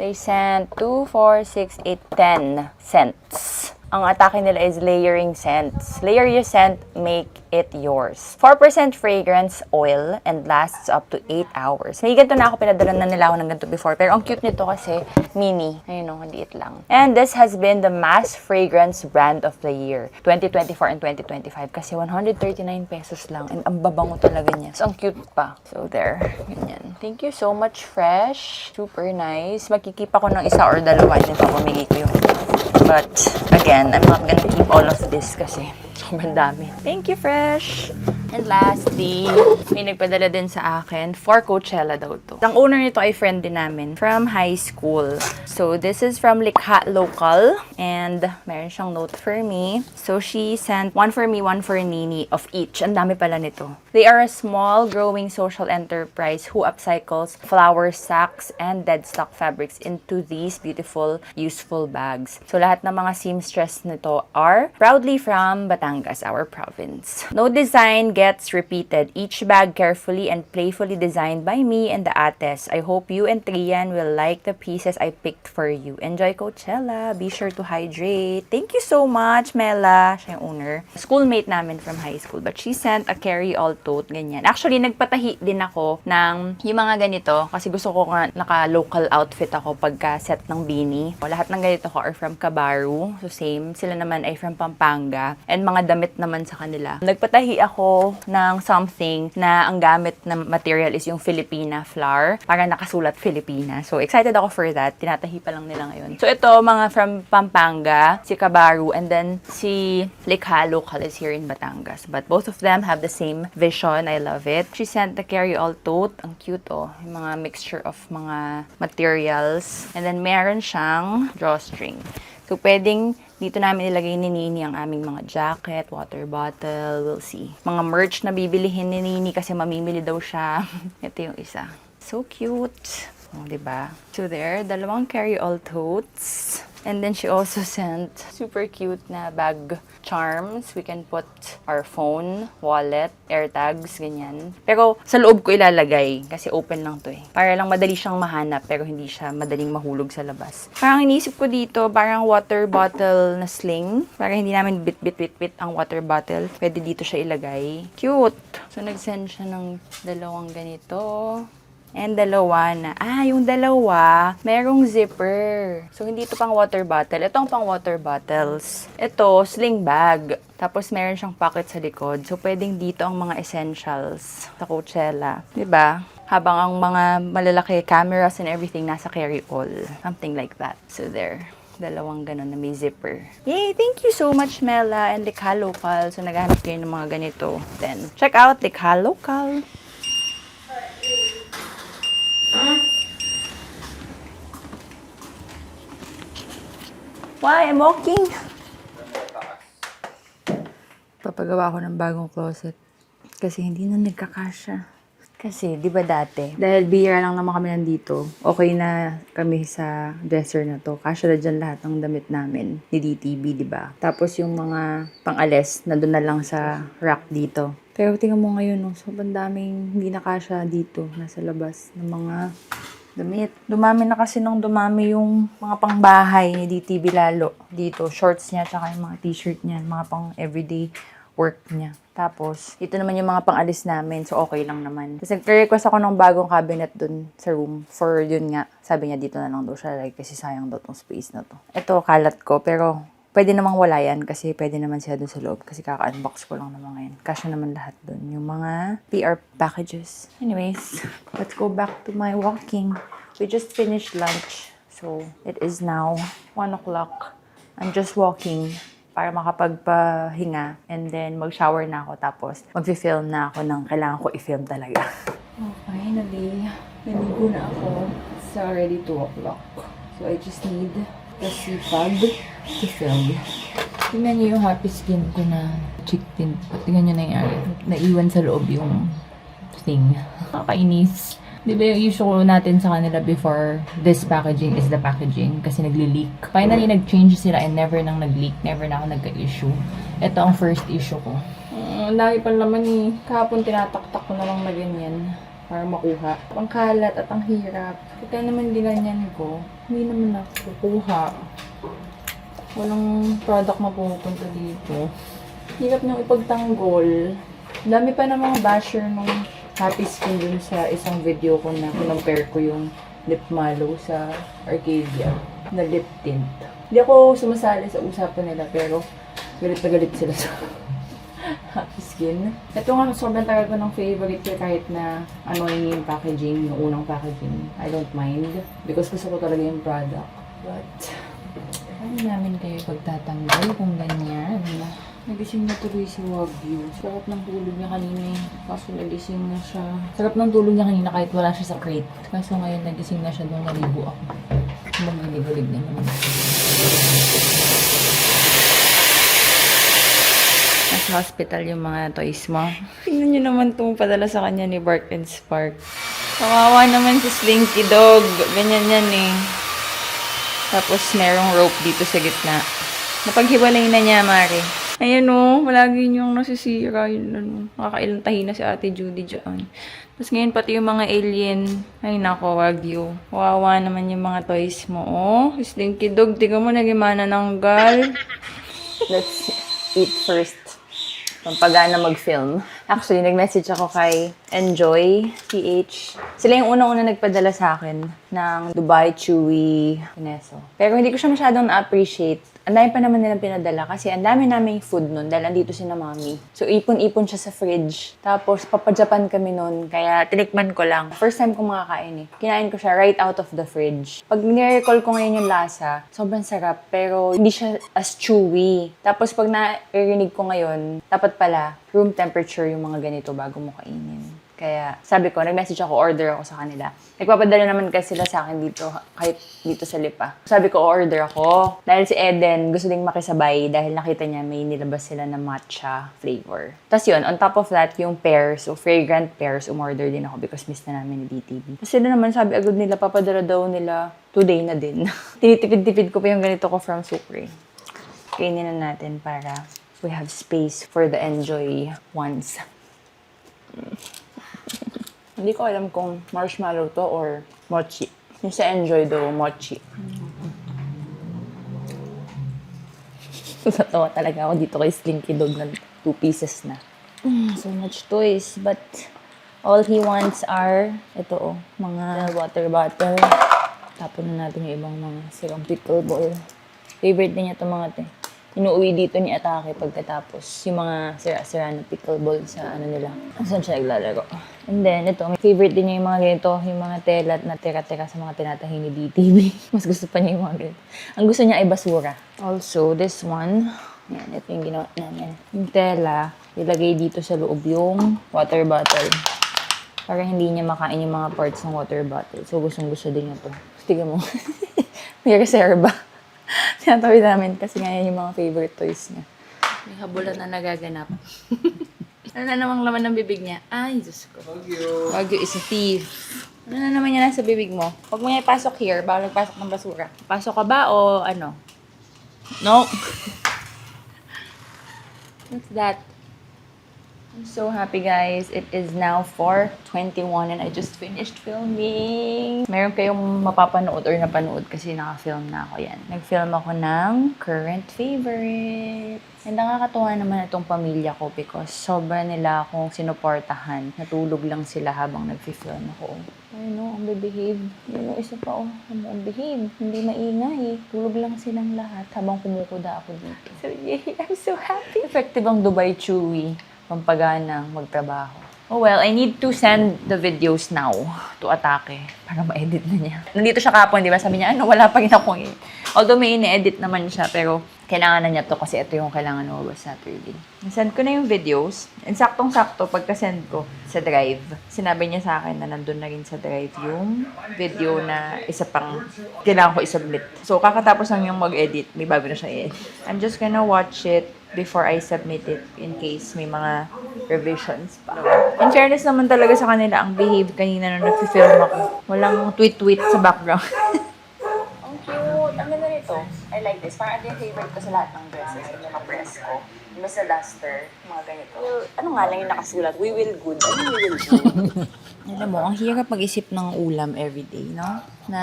They sent 2, 4, 6, 8, 10 scents. Ang atake nila is layering scents. Layer your scent, make it yours. 4% fragrance oil and lasts up to 8 hours. May ganito na ako, pinadala na nila ako ng ganito before. Pero ang cute nito kasi mini. Ayun o, maliit lang. And this has been the Mass Fragrance Brand of the Year 2024 and 2025. Kasi 139 pesos lang. And ang babango talaga niya. So, ang cute pa. So, there. Ganyan. Thank you so much, Fresh. Super nice. Magkikip ako ng isa or dalawa. Nito pamili ko yung. But, again, I'm not gonna keep all of this kasi sobrang dami. Thank you, Fresh! And lastly, may nagpadala din sa akin for Coachella daw to. Ang owner nito ay friend din namin from high school. So, this is from Likha Local. And meron siyang note for me. So, she sent one for me, one for Nini of each. Ang dami pala nito. They are a small, growing social enterprise who upcycles flour sacks and dead stock fabrics into these beautiful, useful bags. So, lahat ng mga seamstress nito are proudly from Batangas, our province. No design gets repeated. Each bag carefully and playfully designed by me and the ates. I hope you and Trian will like the pieces I picked for you. Enjoy Coachella. Be sure to hydrate. Thank you so much, Mela. Siya yung owner. Schoolmate namin from high school. But she sent a carry-all tote. Ganyan. Actually, nagpatahi din ako ng yung mga ganito. Kasi gusto ko nga naka-local outfit ako pagka set ng beanie. Lahat ng ganito ko are from Cabaru. So, same. Sila naman ay from Pampanga. And mga damit naman sa kanila. Nagpatahi ako ako ng something na ang gamit na material is yung Filipina flour. Para nakasulat Filipina. So, excited ako for that. Tinatahi pa lang nila ngayon. So, ito, mga from Pampanga, si Kabaru, and then si Likha Local is here in Batangas. But both of them have the same vision. I love it. She sent the carry-all tote. Ang cute, oh. Yung mga mixture of mga materials. And then, meron siyang drawstring. So, pwedeng dito namin ilagay ni Nini ang aming mga jacket, water bottle, we'll see. Mga merch na bibilihin ni Nini kasi mamimili daw siya. Ito yung isa. So cute. Oh, diba? So there, dalawang carry-all totes. And then she also sent super cute na bag charms. We can put our phone, wallet, AirTags, ganyan. Pero sa loob ko ilalagay kasi open lang to eh. Para lang madali siyang mahanap pero hindi siya madaling mahulog sa labas. Parang iniisip ko dito, parang water bottle na sling. Para hindi namin bit ang water bottle. Pwede dito siya ilagay. Cute! So nag-send siya ng dalawang ganito. And dalawa na. Yung dalawa, merong zipper. So, hindi ito pang water bottle. Ito ang pang water bottles. Ito, sling bag. Tapos, meron siyang pocket sa likod. So, pwedeng dito ang mga essentials sa Coachella. 'Di ba? Habang ang mga malalaki cameras and everything nasa carry-all. Something like that. So, there. Dalawang ganun na may zipper. Yay! Thank you so much, Mela and Likha Local. So, naghanap kayo ng mga ganito. Then, check out Likha Local. Why? I'm walking. Papagawa ko ng bagong closet. Kasi hindi na nagkakasya. Kasi, di ba dati, dahil bihira lang naman kami nandito, okay na kami sa dresser na to. Kasya na dyan lahat ng damit namin ni DTV, di ba? Tapos yung mga pang-alis, nandun na lang sa rack dito. Pero tingnan mo ngayon, no, sobrang daming hindi nakasya dito, nasa labas ng mga damit. Dumami na kasi nung dumami yung mga pangbahay ni DTV lalo. Dito, shorts niya, tsaka yung mga t-shirt niya, mga pang everyday work niya. Tapos, ito naman yung mga pang-alis namin. So, okay lang naman. Kasi nag-request ako ng bagong cabinet dun sa room. For yun nga, sabi niya dito na lang daw siya. Like, kasi sayang daw tong space na to. Ito, kalat ko. Pero, pwede namang wala yan. Kasi pwede naman siya dun sa loob. Kasi kaka-unbox ko lang naman ngayon. Kasya naman lahat dun. Yung mga PR packages. Anyways, let's go back to my walking. We just finished lunch. So, it is now 1 o'clock. I'm just walking para makapagpahinga and then mag-shower na ako tapos mag-film na ako ng kailangan ko i-film talaga. Oh, finally, naligo na ako. It's already 2 o'clock. So I just need the sipag to film. Tingnan niyo yung happy skin ko na cheek tint. Tingnan niyo na yung naiwan sa loob yung thing. Nakakainis. Di ba yung issue natin sa kanila before this packaging is the packaging kasi nagli-leak. Finally, nag-change sila and never nang nag-leak. Never na ako nagka-issue. Ito ang first issue ko. Ang dami pa naman eh. Kahapon tinataktak ko na lang na ganyan para makuha. Ang kalat at ang hirap. Kaya naman dinanyan ko, hindi naman nakukuha. Walang product na pupunta dito. Hirap nang ipagtanggol. Dami pa ng mga basher nung happy skin dun sa isang video ko na compare ko yung lip malo sa Arcadia na lip tint. Hindi ako sumasali sa usapan nila pero galit na galit sila sa happy skin. Ito nga, sobrang tagal ko ng favorite ko kahit na annoying yung packaging, yung unang packaging. I don't mind because gusto ko talaga yung product. But, ano namin kayo pagtatanggal kung ganyan? Nagising na tuloy si Wagyu. Sarap ng tulog niya kanina eh. Kaso nagising na siya. Sarap ng tulog niya kanina kahit wala siya sa crate. Kaso ngayon nagising na siya doon naligo ako. Magaligolig na naman. Nasa hospital yung mga toys mo. Tingnan niyo naman itong padala sa kanya ni Bark and Spark. Kawawa naman si Slinky Dog. Ganyan yan eh. Tapos merong rope dito sa gitna. Napaghiwalay na niya, Mari. Ayan o, malagi niyong nasisira yun. Nakakailang tahi na si Ate Judy dyan. Tapos ngayon pati yung mga alien. Ay nako, Wagyu. Wawa naman yung mga toys mo. Oh, Slinky Dog, tiga mo nagimana ng gal. Let's eat first. Pampagana mag-film. Actually, nag-message ako kay Enjoy PH. Sila yung unang-una nagpadala sa akin ng Dubai Chewy Pineso. Pero hindi ko siya masyadong na-appreciate. Ang dami pa naman nilang pinadala kasi ang dami naming food nun dahil andito si na mami. So, ipon-ipon siya sa fridge. Tapos, papa-Japan kami nun. Kaya, tinikman ko lang. First time ko makakain eh. Kinain ko siya right out of the fridge. Pag nire-recall ko ngayon yung lasa, sobrang sarap. Pero, hindi siya as chewy. Tapos, pag narinig ko ngayon, dapat pala, room temperature yung mga ganito bago mo kainin. Kaya sabi ko, nag-message ako, order ako sa kanila. Nagpapadala naman kasi sila sa akin dito, kahit dito sa Lipa. Sabi ko, order ako. Dahil si Eden, gusto ding makisabay dahil nakita niya may nilabas sila na matcha flavor. Tapos yun, on top of that, yung pears, so fragrant pears, umorder din ako because miss na namin ni DTV. Tapos sila naman, sabi agad nila, papadala daw nila today na din. Tinitipid-tipid ko pa yung ganito ko from Sucre. Kainin na natin para we have space for the enjoy ones. Hindi ko alam kung marshmallow to or mochi. Yung sa enjoy daw, mochi. Natawa talaga ako dito kay Slinky Dog na 2 pieces na. So much toys, but all he wants are, ito mga water bottle. Tapon na natin yung ibang mga sirang pickleball. Favorite din niya itong mga ito. Inuuwi dito ni Atake pagkatapos yung mga sira-sira na pickleball sa ano nila. Saan siya naglalaro. And then, ito, may favorite din niya yung mga ganito, yung mga telat na tira-tira sa mga tinatahi ni DTV. Mas gusto pa niya yung mga ganito. Ang gusto niya ay basura. Also, this one, yan, ito yung ginawa namin. Yung tela, ilagay dito sa loob yung water bottle. Para hindi niya makain yung mga parts ng water bottle. So, gustong-gusto din niya to. Tignan mo. May reserva. Tinatawid namin kasi ngayon yung mga favorite toys niya. May habulan na nagaganap. Ano na namang laman ng bibig niya? Ay, Diyos ko. Wagyu is a thief. Ano na naman yan nasa bibig mo? Huwag mo niya ipasok here, bawal pasok ng basura. Pasok ka ba o ano? No. What's that? I'm so happy, guys. It is now 4:21 and I just finished filming. Meron kayong mapapanood or napanood kasi naka-film na ako yan. Nag-film ako ng current favorite. And nakakatuwa naman itong pamilya ko because sobra nila akong sinuportahan. Natulog lang sila habang nag-film ako. Ay no, ang behave. Yun yung isa pa ang behave. Hindi maingay. Tulog lang silang lahat habang kumukuda ako dito. So yeah, I'm so happy. Effective ang Dubai Chewy. Pampaganang magtrabaho. Oh well, I need to send the videos now to Atake para ma-edit na niya. Nandito siya kapon, di ba? Sabi niya, wala pa rin akong although may ine-edit naman siya, pero kailangan na niya to kasi ito yung kailangan lumabas Saturday. Send ko na yung videos. And saktong-sakto, pagka-send ko sa Drive, sinabi niya sa akin na nandun na rin sa Drive yung video na isa pang kailangan ko i-submit. So, kakatapos lang yung mag-edit. May bago na siya i-edit. I'm just gonna watch it before I submit it in case may mga revisions pa. In fairness naman talaga sa kanila, ang behave kanina nung nag-film ako. Walang tweet-tweet sa background. Ang cute! Ang ganda nito. I like this. Parang ito yung favorite ko sa lahat ng dresses. Yung mga press ko. Yung sa luster. Mga ganito. Ano nga lang yung nakasulat? We will good. Ano we will good? Alam mo, ang hirap mag-isip ng ulam everyday, no? Na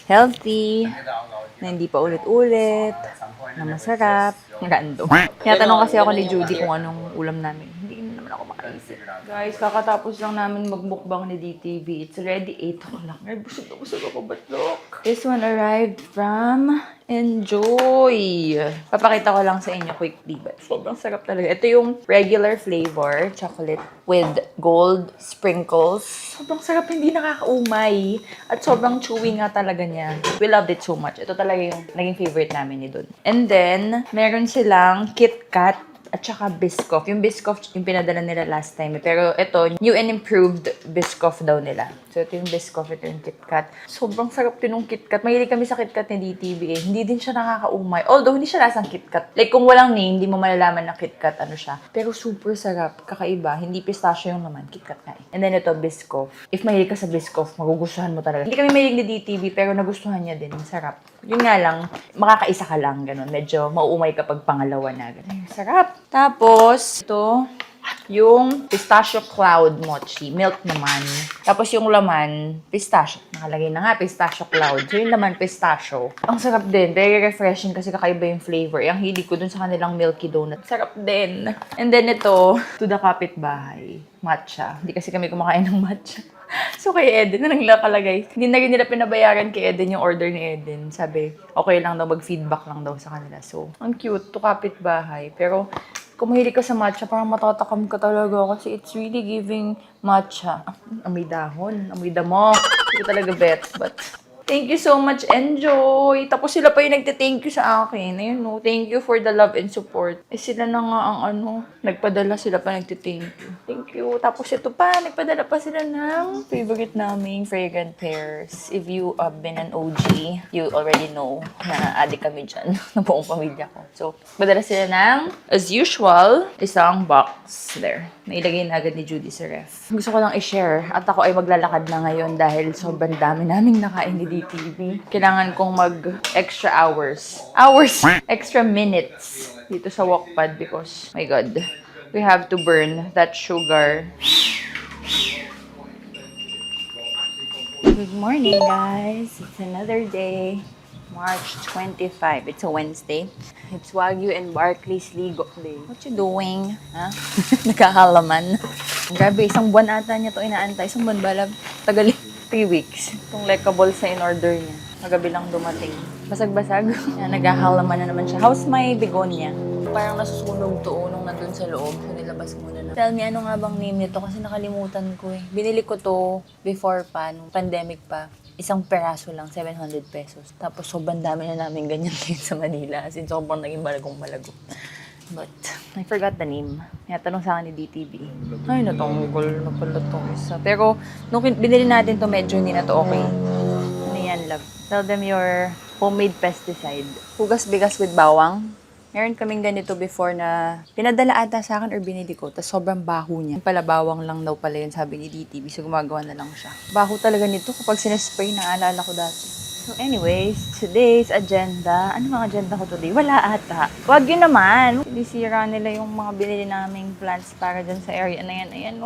healthy, na hindi pa ulit-ulit, na masarap, random. Tinatanong kasi ako ni Judy kung anong ulam namin. Hindi na naman ako makaisip. Guys, kakatapos lang namin magmukbang ni DTV. It's already 8 o'clock. Ay, busog ako, batlok. This one arrived from Enjoy. Papakita ko lang sa inyo quickly, but sobrang sarap talaga. Ito yung regular flavor, chocolate with gold sprinkles. Sobrang sarap, hindi nakakaumay. At sobrang chewy nga talaga niya. We loved it so much. Ito talaga yung naging favorite namin ni Dun. And then, meron silang Kit Kat at saka Biscoff. Yung Biscoff, yung pinadala nila last time. Pero ito, new and improved Biscoff daw nila. So, ito yung Biscoff, ito yung Kit Kat. Sobrang sarap din ng Kit Kat. Mahilig kami sa Kit Kat ni DTV eh. Hindi din siya nakakaumay. Although, hindi siya lasang Kit Kat. Like, kung walang name, hindi mo malalaman na Kit Kat ano siya. Pero super sarap. Kakaiba. Hindi pistachio yung naman. Kit Kat na eh. And then ito, Biscoff. If mahilig ka sa Biscoff, magugustuhan mo talaga. Hindi kami mahilig ni DTV, pero nagustuhan niya din. Sarap. Yun nga lang, makakaisa ka lang, ganun. Medyo mauumay kapag pangalawa na. Ganun. Sarap. Tapos, ito, yung pistachio cloud mochi. Milk naman. Tapos yung laman, pistachio. Nakalagay na nga, pistachio cloud. So yung laman, pistachio. Ang sarap din. Very refreshing kasi kakaiba yung flavor. Ang hilig ko dun sa kanilang milky donut. Sarap din. And then ito, to the kapitbahay. Matcha. Hindi kasi kami kumakain ng matcha. So kay Eden, na nakalagay. Hindi na rin nila pinabayaran kay Eden yung order ni Eden. Sabi, okay lang daw, mag-feedback lang daw sa kanila. So, ang cute, to kapitbahay. Pero, kung mahilig ka sa matcha, parang matatakam ka talaga kasi it's really giving matcha. Amoy dahon, amoy damo. Hindi ko talaga bet, but thank you so much, Enjoy! Tapos sila pa yung nagte-thank you sa akin. Ayun, no, thank you for the love and support. Eh, sila na nga ang nagpadala, sila pa nagte-thank you. Thank you. Tapos ito pa, nagpadala pa sila ng favorite naming fragrant pairs. If you have been an OG, you already know na adik kami dyan ng buong pamilya ko. So, padala sila ng, as usual, isang box there. Nailagay na agad ni Judy sa ref. Gusto ko lang i-share at ako ay maglalakad na ngayon dahil sobrang dami naming nakain ni DTV. Kailangan kong mag-extra extra minutes dito sa walkpad because, my God, we have to burn that sugar. Good morning, guys. It's another day. March 25. It's a Wednesday. It's Wagyu and Barclays Ligo Day. What you doing? Ha? Nakahalaman. Grabe, isang buwan ata niya to inaantay. Isang buwan ba? Tagal 3 weeks. Itong lekables na in-order niya. Magabi lang dumating. Basag-basag. Yan, naghahalaman na naman siya. How's my begonia? Parang nasusunog to nung nandun sa loob. So, nilabas muna na. Tell me, ano nga bang name nito? Kasi nakalimutan ko eh. Binili ko to before pa, nung pandemic pa. Isang peraso lang, 700 pesos. Tapos sobrang dami na namin ganyan din sa Manila. As in, sobrang naging malagong-malago. But, I forgot the name. Kaya tanong sa akin ni DTV. Ay, natunggol na pala itong isa. Pero, nung binili natin to medyo hindi na to okay. Ano yan, love? Tell them your homemade pesticide. Hugas bigas with bawang. Meron kaming ganito before na pinadala ata sa akin or binili ko. Tapos sobrang baho niya. Pala bawang lang daw pala yun, sabi ni DTV. So gumagawa na lang siya. Baho talaga nito kapag sinespray, naalala ko dati. So anyways, today's agenda. Ano mga agenda ko today? Wala ata. Wag yun naman. Sinisira nila yung mga binili naming plants para dyan sa area na yan. Ayan,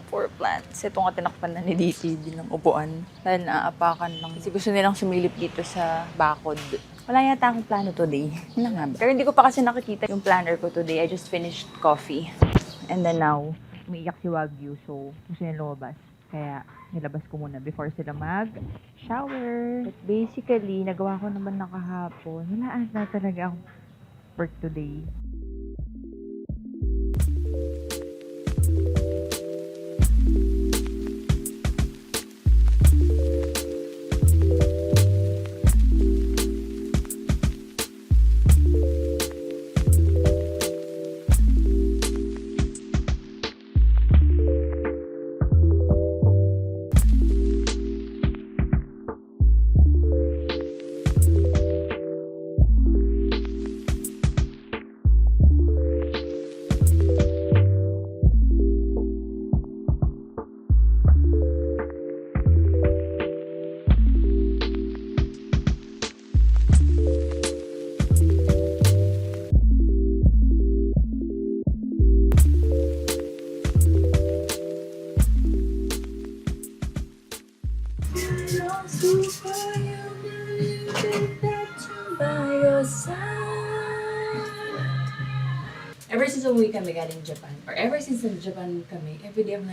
poor plants. Ito nga tinakpan na ni DTV ng upuan. Dahil naaapakan lang. Kasi gusto nilang sumilip dito sa bakod. Wala yata akong plano today. Wala nga ba? Pero hindi ko pa kasi nakikita yung planner ko today. I just finished coffee. And then now, umiiyak si Wagyu. So, gusto niya lumabas. Kaya, nilabas ko muna before sila mag-shower. But basically, nagawa ko naman na kahapon. Wala ata talaga akong work today. Ever since umuwi kami galing Japan, or ever since nag-Japan kami, everyday ako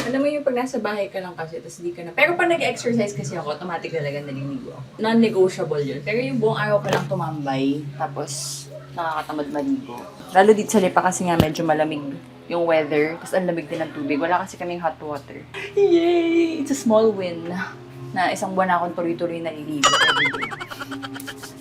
alam mo yung pag nasa bahay ka lang kasi, tapos di ka na. Pero pag nag-exercise kasi ako, automatic talaga naliligo ako. Non-negotiable yun. Pero yung buong araw ka lang tumambay, tapos nakakatamad maligo. Lalo dito sa Lipa kasi nga medyo malamig yung weather, tapos ang lamig din ng tubig. Wala kasi kaming hot water. Yay! It's a small win na isang buwan na akong tuloy-tuloy naliligo everyday.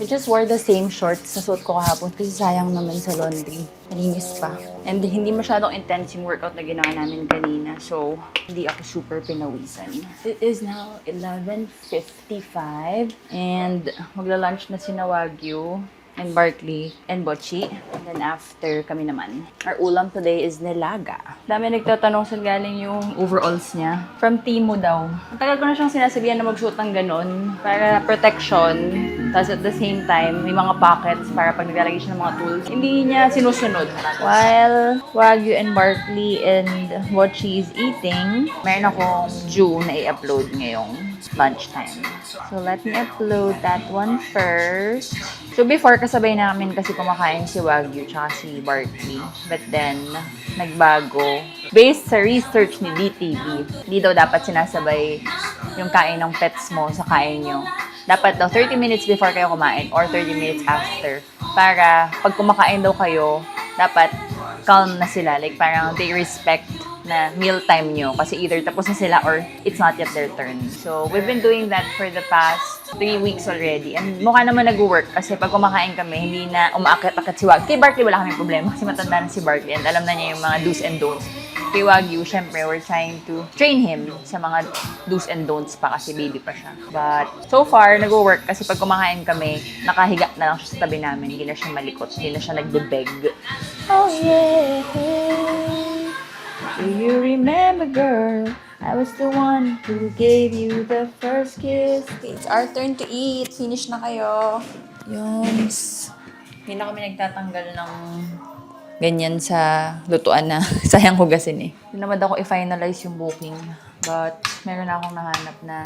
I just wore the same shorts na suot ko kahapon kasi sayang naman sa laundry. Nalinis pa. And hindi masyadong intense yung workout na ginawa namin kanina. So, hindi ako super pinawisan. It is now 11:55 and magla-lunch na si Wagyu and Barkley and Bocchi. And then after kami naman. Our ulam today is nilaga. Dami nagtatanong saan galing yung overalls niya. From Timo daw. Ang tagal ko na siyang sinasabihan na magsuot ng ganun para protection. Tapos at the same time, may mga pockets para pag naglalagay siya ng mga tools. Hindi niya sinusunod. While Wagyu and Barkley and Bocchi is eating, meron akong June na i-upload ngayong lunchtime. So, let me upload that one first. So, before, kasabay namin kasi kumakain si Wagyu tsaka si Barkley. But then, nagbago. Based sa research ni DTV, hindi daw dapat sinasabay yung kain ng pets mo sa kain nyo. Dapat daw 30 minutes before kayo kumain or 30 minutes after. Para pag kumakain daw kayo, dapat calm na sila. Like parang they respect na meal time nyo. Kasi either tapos na sila or it's not yet their turn. So, we've been doing that for the past 3 weeks already. And mukha naman nag-work kasi pag kumakain kami, hindi na umaakit-akit si Wagyu. Kay Barkley wala kaming problema kasi matanda na si Barkley and alam na niya yung mga do's and don'ts. Kay Wagyu, syempre, we're trying to train him sa mga do's and don'ts pa kasi baby pa siya. But so far, nag-work kasi pag kumakain kami, nakahiga na lang siya sa tabi namin. Hindi na siya malikot, hindi na siya nagbe-beg. Oh yeah, do you remember, girl? I was the one who gave you the first kiss. It's our turn to eat. Finish na kayo. Yung... Hindi na kami nagtatanggal ng ganyan sa lutuan na sayang hugasin eh. Tinamad ako i-finalize yung booking. But meron na akong nahanap na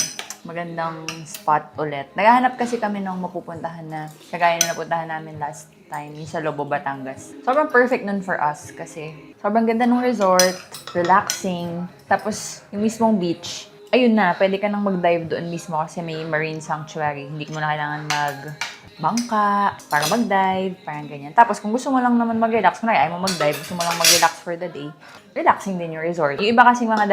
magandang spot ulit. Naghahanap kasi kami ng mapupuntahan na kagaya na napuntahan namin last time, yung sa Lobo, Batangas. Sobrang perfect nun for us kasi sobrang ganda ng resort, relaxing, tapos yung mismong beach. Ayun na, pwede ka nang mag-dive doon mismo kasi may marine sanctuary. Hindi mo na kailangan bangka, para mag-dive, parang ganyan. Tapos, kung gusto mo lang naman mag-relax, kung ayaw mo mag-dive, gusto mo lang mag-relax for the day, relaxing din yung resort. Yung iba kasing mga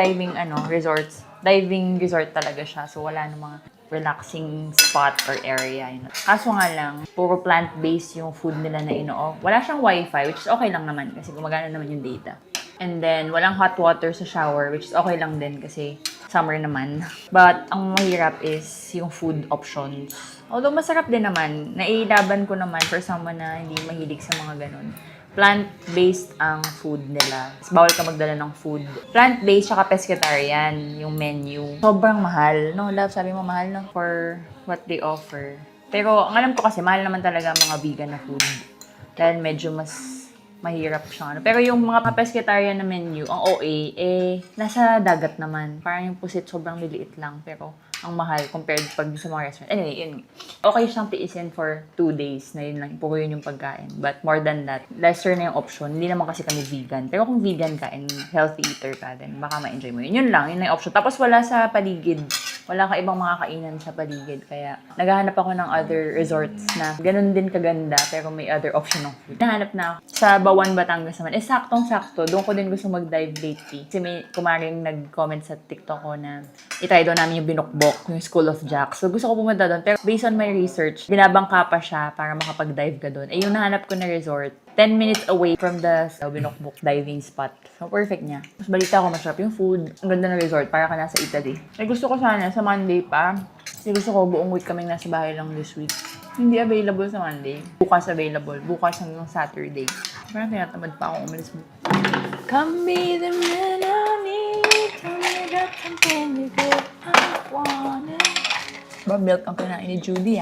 resorts, diving resort talaga siya. So, wala nang mga relaxing spot or area. You know. Kaso nga lang, puro plant-based yung food nila na wala siyang wifi, which is okay lang naman kasi gumagana naman yung data. And then, walang hot water sa shower, which is okay lang din kasi summer naman. But, ang mahirap is yung food options. Although masarap din naman, nailaban ko naman for someone na hindi mahilig sa mga ganun. Plant-based ang food nila. Bawal ka magdala ng food. Plant-based tsaka pescatarian yung menu. Sobrang mahal. No, love, sabi mo mahal no? For what they offer. Pero ang alam ko kasi, mahal naman talaga ang mga vegan na food. Dahil medyo mas mahirap siya. Pero yung mga pescatarian na menu, ang OA, nasa dagat naman. Parang yung pusit sobrang liliit lang. Pero ang mahal compared pag sa mga restaurant. Anyway, yun. Okay siyang tiisin for 2 days na yun lang. Puro yun yung pagkain. But more than that, lesser na yung option. Hindi naman kasi kami vegan. Pero kung vegan ka and healthy eater ka, then baka ma-enjoy mo yun. Yun lang, yun na yung option. Tapos wala sa paligid. Wala ka ibang mga kainan sa paligid. Kaya naghahanap ako ng other resorts na ganun din kaganda pero may other option ng food. Nahanap na ako sa Bawan, Batangas naman. Saktong-sakto. Doon ko din gusto mag-dive lately. Kasi may kumaring nag-comment sa TikTok ko na itry doon namin yung binukbok, yung School of Jack. So gusto ko pumunta doon. Pero based on my research, binabangka pa siya para makapag-dive ka doon. Yung nahanap ko na resort, 10 minutes away from the binukbok diving spot. So, perfect niya. Mas balita ko, masarap yung food. Ang ganda ng resort, para ka nasa Italy. Gusto ko sana sa Monday pa. Kasi gusto ko buong week kaming nasa bahay lang this week. Hindi available sa Monday. Bukas available. Bukas hanggang Saturday. Parang tinatamad pa ako umalis mo. Come be the man I need. Tell me that something you get I wanted. Ba, milk ang kinain ni Judy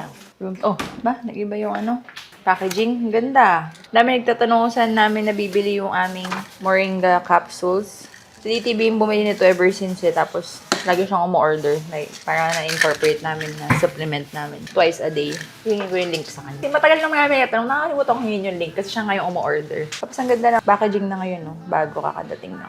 Oh, ba? Nag-iba yung packaging. Ang ganda. Dami nagtatanong kung saan namin nabibili yung aming Moringa capsules. Sa DTV yung bumili nito ever since Tapos, lagi siyang umu-order. Like, parang na-incorporate namin na supplement namin. Twice a day. Hingin ko yung link sa kanya. Matagal na marami nagtatanong. Nakakalimutan ko hingin yung link kasi siya ngayon umu-order. Tapos, ang ganda ng packaging na ngayon, no? Bago kakadating na.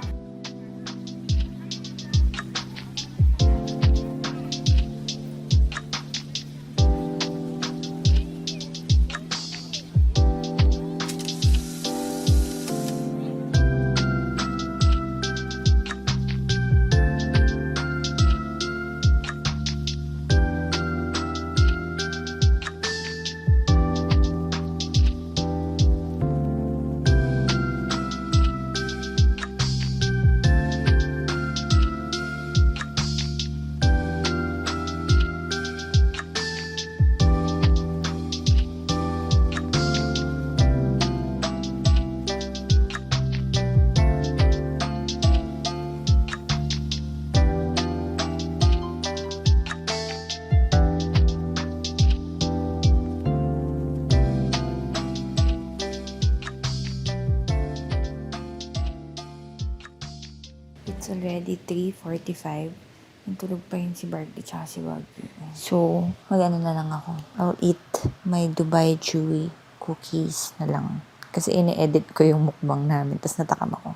It's already 3:45 Natulog pa yun si Barkley tsaka si Wagyu. So, mag-ano na lang ako. I'll eat my Dubai Chewy cookies na lang. Kasi ini-edit ko yung mukbang namin. Tapos natakam ako.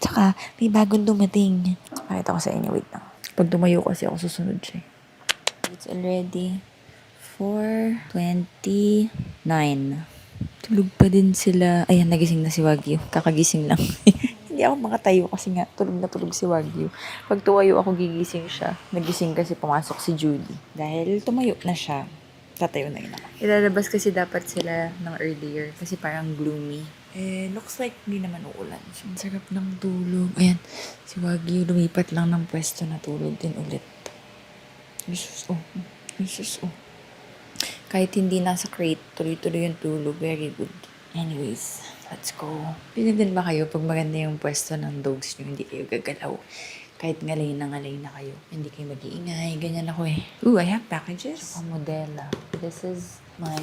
Tsaka, may bagong dumating. Pakita ko sa inyo. Wait lang. Pag tumayo kasi ako, susunod siya. It's already 4:29. Tulog pa din sila. Ayan, nagising na si Wagyu. Kakagising lang. Hindi ako makatayo kasi nga tulog na tulog si Wagyu. Pag tumayo ako, gigising siya. Nagising kasi pumasok si Julie. Dahil tumayo na siya, tatayo na yun ako. Ilalabas kasi dapat sila ng earlier kasi parang gloomy. Looks like hindi naman uulan. So, ang sarap ng tulog. Ayan, si Wagyu lumipat lang ng pwesto na tulog din ulit. Jesus, oh. Jesus, oh. Kahit hindi nasa crate, tuloy-tuloy yung tulog. Very good. Anyways, let's go. Pili din ba kayo pag maganda yung pwesto ng dogs nyo, hindi kayo gagalaw? Kahit ngalay na kayo, hindi kayo mag-iingay. Ganyan ako eh. Ooh, I have packages. Saka Modella. This is my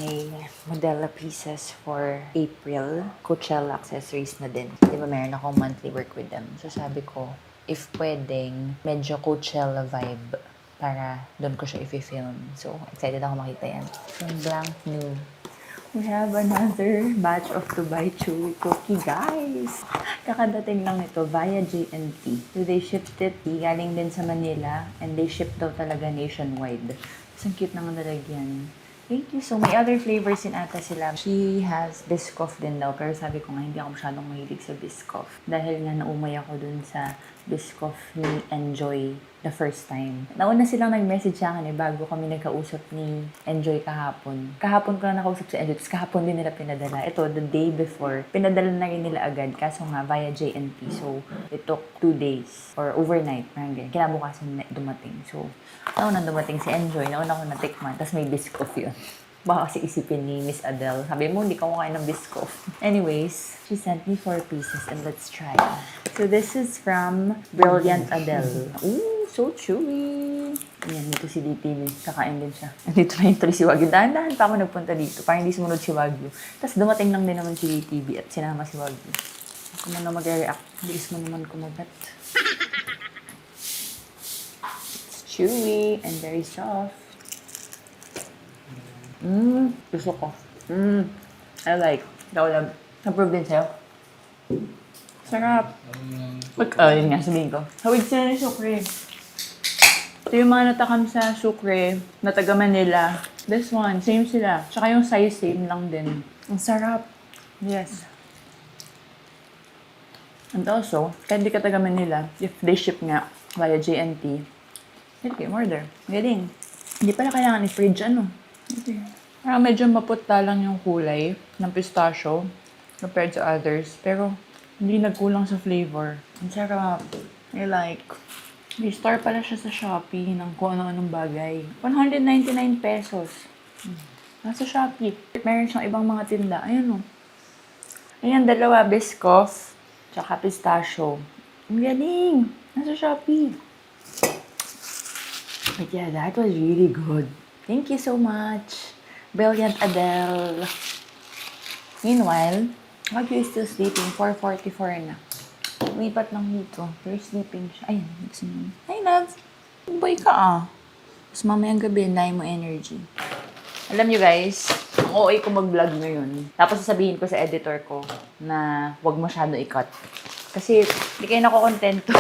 Modella pieces for April. Coachella accessories na din. Di ba meron akong monthly work with them. So sabi ko, if pwedeng, medyo Coachella vibe para doon ko siya i-film. So, excited ako makita yan. From Blank New. We have another batch of Dubai Chewy cookie, guys! Kakadating lang ito via JNT. So, they shipped it. Galing din sa Manila. And they shipped daw talaga nationwide. So, ang cute ng nalagyan. Thank you. So, may other flavors din ata sila. She has Biscoff din daw. Pero sabi ko nga, hindi ako masyadong mahilig sa Biscoff. Dahil nga naumay ako dun sa Biscoff ni Enjoy the first time. Nauna silang nag-message sa akin bago kami nagkausap ni Enjoy kahapon. Kahapon ko na nakausap si Enjoy, tapos kahapon din nila pinadala. Ito, the day before, pinadala na rin nila agad, kaso nga via JNT. So, it took 2 days or overnight. Kinabukasan na dumating. So, naunang dumating si Enjoy, nauna ko natikman, tapos may Biscoff yun. Baka kasi isipin ni Miss Adele. Sabi mo, hindi ka kumakain ng Biscoff. Anyways, she sent me 4 pieces and let's try. So this is from Brilliant Adele. Ooh, so chewy. Ayan, dito si DTV. Kakain din siya. Nandito na yung tuloy si Wagyu. Dahan-dahan pa ako nagpunta dito. Parang hindi sumunod si Wagyu. Tapos dumating lang din naman si DTV at sinama si Wagyu. Ako man na mag-react. Bilis mo naman kumagat. It's chewy and very soft. Gusto ko. I like. Ikaw lang. Approve din sa'yo. Sarap. Yun nga, sabihin ko. Hawig sila ni Sucre. Ito yung mga natakam sa Sucre, na taga Manila. This one, same sila. Tsaka yung size, same lang din. Ang sarap. Yes. And also, kahit di ka taga Manila, if they ship nga via JNT, pwede kayo order. Galing. Hindi pala kailangan i-fridge, ano. Okay. Parang medyo maputla lang yung kulay ng pistachio compared to others. Pero, hindi nagkulang sa flavor. Ang sarap. I like. May store pala siya sa Shopee ng kung ano-anong bagay. 199 pesos. Nasa Shopee. Meron siyang ibang mga tinda. Ayan o. Ayan, 2 Biscoff. Tsaka pistachio. Ang galing. Nasa Shopee. But yeah, that was really good. Thank you so much. Brilliant Adele. Meanwhile, Wagyu is still sleeping. 4:44 na. Lipat lang dito. Pero sleeping siya. Ayun, gusto niya. Hi, love. Boy ka ah. Tapos mamayang gabi, dahil mo energy. Alam nyo guys, ang OA ko mag-vlog ngayon. Tapos sasabihin ko sa editor ko na huwag masyado i-cut. Kasi hindi kayo nakokontento.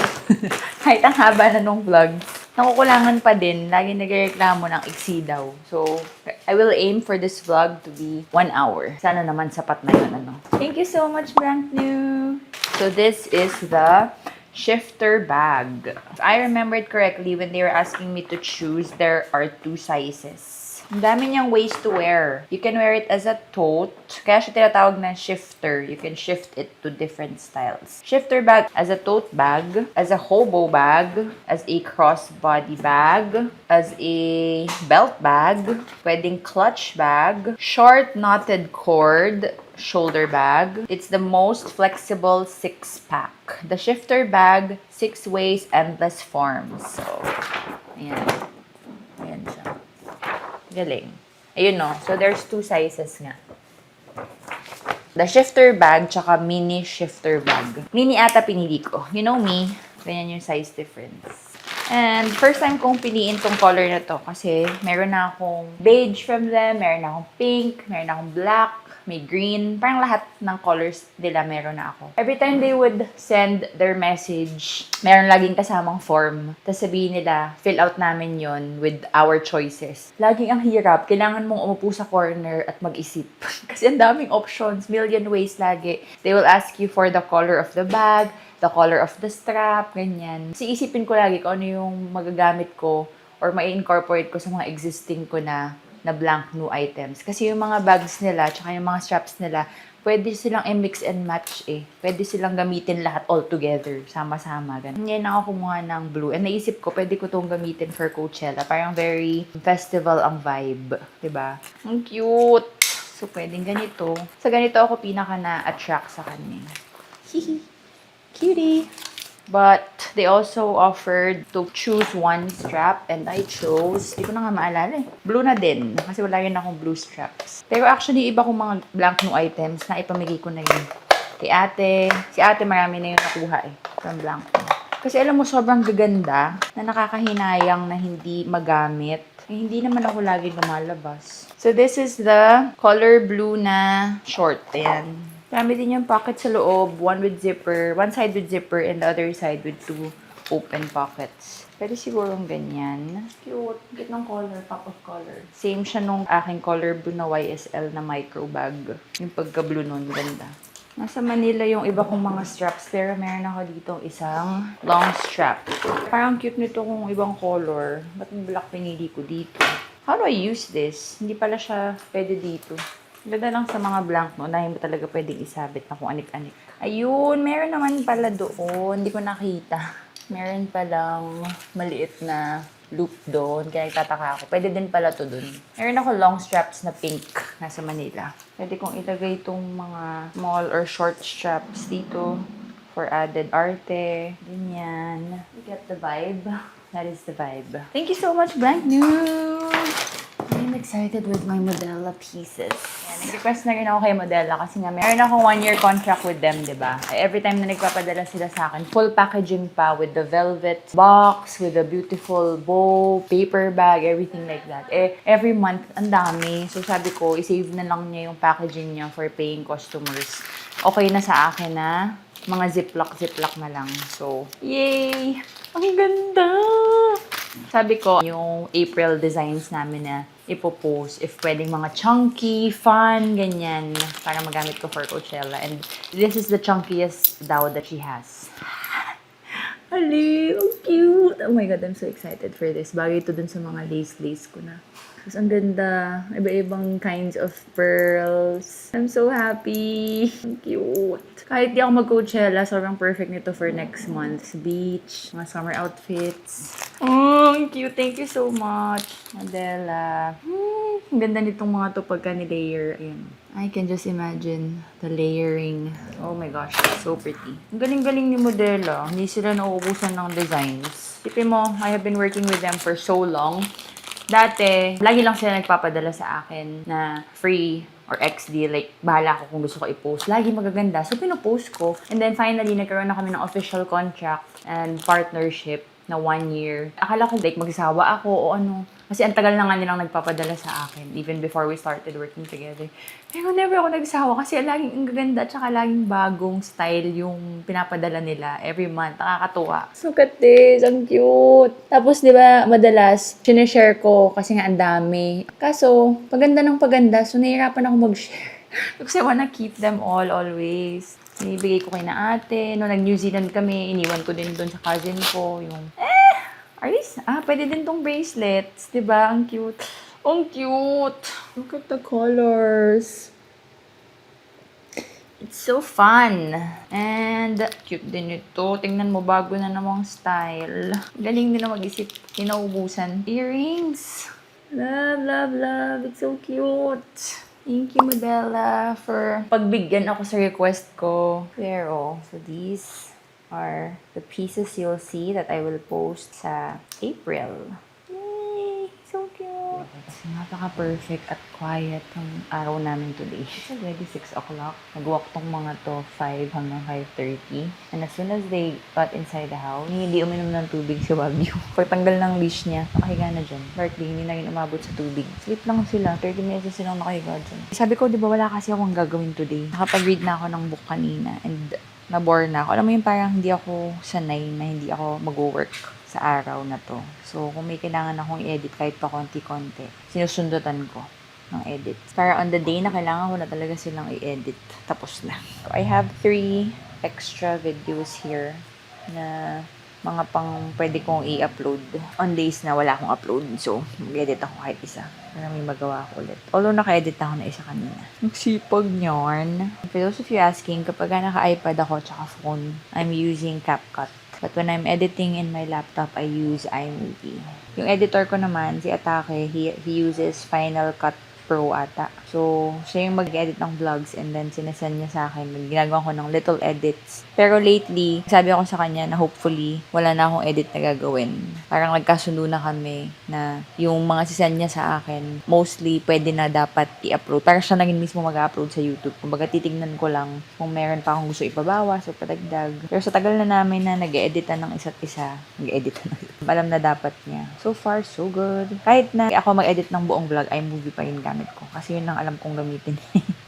Kahit ang haba na nung vlog. Nakukulangan pa din. Lagi nagreklamo ng iksi daw. So, I will aim for this vlog to be 1 hour. Sana naman sapat na yun, ano. Thank you so much, Brand New. So, this is the shifter bag. If I remembered correctly, when they were asking me to choose, there are 2 sizes. Ang dami niyang ways to wear. You can wear it as a tote. Kaya siya tinatawag na shifter. You can shift it to different styles. Shifter bag as a tote bag, as a hobo bag, as a crossbody bag, as a belt bag, pwedeng clutch bag, short knotted cord, shoulder bag. It's the most flexible 6-pack. The shifter bag, 6 ways, endless forms. So, ayan. Ayan siya. Galing. Ayun no. So, there's 2 sizes nga. The shifter bag, tsaka mini shifter bag. Mini ata pinili ko. You know me, ganyan yung size difference. And first time kong piliin tong color na to kasi meron na akong beige from them, meron na akong pink, meron na akong black, may green. Parang lahat ng colors nila meron na ako. Every time they would send their message, meron laging kasamang form. Tapos sabihin nila, fill out namin yon with our choices. Laging ang hirap. Kailangan mong umupo sa corner at mag-isip. Kasi ang daming options. Million ways lagi. They will ask you for the color of the bag, the color of the strap, ganyan. Kasi isipin ko lagi kung ano yung magagamit ko or mai-incorporate ko sa mga existing ko na blank new items. Kasi yung mga bags nila, tsaka yung mga straps nila, pwede silang i-mix and match eh. Pwede silang gamitin lahat all together, sama-sama. Ganun. Ngayon ako kumuha ng blue. And naisip ko, pwede ko itong gamitin for Coachella. Parang very festival ang vibe. 'Di ba? Ang cute! So, pwedeng ganito. Sa ganito ako pinaka na-attract sa kanya. Hihi! Cutie! But they also offered to choose one strap and I chose, di ko na nga maalala eh. Blue na din kasi wala rin akong blue straps. Pero actually iba kong mga blank new items na ipamigay ko na yun. Kay ate, si ate marami na yung nakuha eh. From blank. Kasi alam mo sobrang gaganda na nakakahinayang na hindi magamit. Eh, hindi naman ako lagi lumalabas. So this is the color blue na short. Ayan. Marami din yung pocket sa loob. One side with zipper, and the other side with two open pockets. Pwede sigurong ganyan. Cute. Cute ng color, pop of color. Same siya nung aking color blue na YSL na micro bag. Yung pagka-blue nun, ganda. Nasa Manila yung iba kong mga straps, pero meron ako dito isang long strap. Parang cute nito kung ibang color. Ba't yung black pinili ko dito? How do I use this? Hindi pala siya pwede dito. Ganda lang sa mga blank, no? Na hindi talaga pwedeng isabit na kung anik-anik. Ayun, meron naman pala doon. Hindi ko nakita. Meron palang maliit na loop doon. Kaya nagtataka ako. Pwede din pala to doon. Meron ako long straps na pink nasa Manila. Pwede kong ilagay itong mga small or short straps dito for added arte. Ganyan. You get the vibe? That is the vibe. Thank you so much, Blank News! I'm excited with my Modella pieces. Yeah, nag-request na rin ako kay Modella kasi nga meron akong 1-year contract with them, di ba? Every time na nagpapadala sila sa akin, full packaging pa with the velvet box, with the beautiful bow, paper bag, everything like that. Eh, every month, ang dami. So sabi ko, isave na lang niya yung packaging niya for paying customers. Okay na sa akin na mga ziplock na lang. So, yay! Ang ganda! Sabi ko, yung April designs namin na ipopost if pwedeng mga chunky, fun, ganyan, para magamit ko for Coachella. And this is the chunkiest daw that she has. Ali, ang cute! Oh my God, I'm so excited for this. Bagay ito dun sa mga lace ko na. Tapos ang ganda. Iba-ibang kinds of pearls. I'm so happy. Ang cute. Kahit di ako mag-Coachella, sobrang perfect nito for next month's beach, mga summer outfits. Oh, ang cute. Thank you so much, Modella. Ang ganda nitong mga to pagka ni-layer. Ayan. I can just imagine the layering. Oh my gosh, so pretty. Ang galing-galing ni Modella. Hindi sila nauubusan ng designs. Tipin mo, I have been working with them for so long. Dati, lagi lang sila nagpapadala sa akin na free or XD. Like, bahala ako kung gusto ko i-post. Lagi magaganda. So, pinopost ko. And then, finally, nagkaroon na kami ng official contract and partnership na 1 year. Akala ko, like, magsasawa ako o ano. Kasi ang tagal na nga nilang nagpapadala sa akin, even before we started working together. Pero never ako nagsawa kasi laging ang ganda at saka laging bagong style yung pinapadala nila every month. Nakakatuwa. Look at this! Ang cute! Tapos, di ba, madalas, sinishare ko kasi nga ang dami. Kaso, paganda ng paganda, so nahihirapan ako mag-share. Kasi I wanna keep them all, always. Sinibigay ko kay na ate. Nung nag-New Zealand kami, iniwan ko din doon sa cousin ko. Yung, pwede din tong bracelets. Diba? Ang cute. Ang cute! Look at the colors. It's so fun. And, cute din ito. Tingnan mo, bago na namang style. Galing din na mag-isip. Kinaubusan. Earrings. Love, love, love. It's so cute. Thank you, Modella, for pagbigyan ako sa request ko. Pero, so these are the pieces you'll see that I will post sa April. Yay! So cute! ako. Kasi napaka-perfect at quiet ang araw namin today. It's already 6 o'clock. Nag-walk tong mga to 5 hanggang 5:30. And as soon as they got inside the house, hindi uminom ng tubig si Wagyu. Pagtanggal ng leash niya, nakahiga na dyan. Barkley, hindi na rin umabot sa tubig. Sleep lang sila. 30 minutes na silang nakahiga dyan. Sabi ko, di ba wala kasi akong gagawin today. Nakapag-read na ako ng book kanina and na-bore na ako. Alam mo yung parang hindi ako sanay na hindi ako mag-work sa araw na to. So, kung may kailangan akong i-edit kahit pa konti-konti, sinusundutan ko ng edit. Para on the day na kailangan ko na talaga silang i-edit. Tapos na. So, I have 3 extra videos here na mga pang pwede kong i-upload on days na wala akong upload. So, mag-edit ako kahit isa para may magawa ako ulit. Although, naka-edit ako na isa kanina. Nagsipag nyon. For those of you asking, kapag naka-iPad ako tsaka phone, I'm using CapCut. But when I'm editing in my laptop, I use iMovie. Yung editor ko naman, si Atake, he uses Final Cut Pro ata. So, siya yung mag-edit ng vlogs and then sinasend niya sa akin. Ginagawa ko ng little edits. Pero lately, sabi ako sa kanya na hopefully, wala na akong edit na gagawin. Parang nagkasundo na kami na yung mga sisend niya sa akin, mostly pwede na dapat i-upload. Parang siya na rin mismo mag-upload sa YouTube. Kumbaga titignan ko lang kung meron pa akong gusto ipabawas o padagdag. Pero sa tagal na namin na nag-editan ng isa't isa, alam na dapat niya. So far, so good. Kahit na ako mag-edit ng buong vlog, iMovie pa rin gamit ko. Kasi yun ang alam kong gamitin.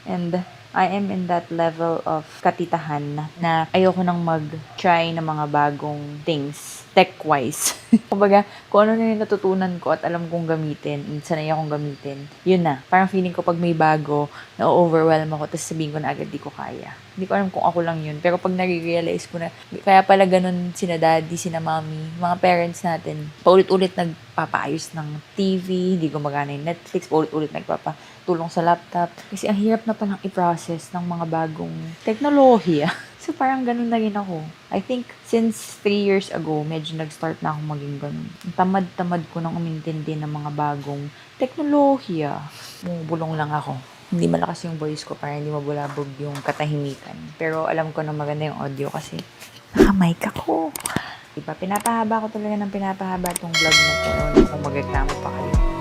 And I am in that level of katitahan na ayoko nang mag-try ng mga bagong things tech-wise. Kumbaga, kung ano na yung natutunan ko at alam kong gamitin, and sanay akong gamitin, yun na. Parang feeling ko pag may bago, na-overwhelm ako, tapos sabihin ko na agad di ko kaya. Hindi ko alam kung ako lang yun. Pero pag nare-realize ko na, kaya pala ganun sina daddy, sina mommy, mga parents natin, paulit-ulit nagpapaayos ng TV, hindi gumagana yung Netflix, paulit-ulit nagpapatulong sa laptop. Kasi ang hirap na palang i-process ng mga bagong teknolohiya. So, parang ganun na rin ako. I think, since 3 years ago, medyo nag-start na akong maging ganun. Tamad-tamad ko nang umintindi ng mga bagong teknolohiya. Bulong lang ako. Hindi malakas yung voice ko para hindi mabulabog yung katahimikan. Pero alam ko na maganda yung audio kasi naka-mic ako. Diba, pinapahaba ko talaga ng pinapahaba itong vlog na to. Kung magreklamo pa kayo.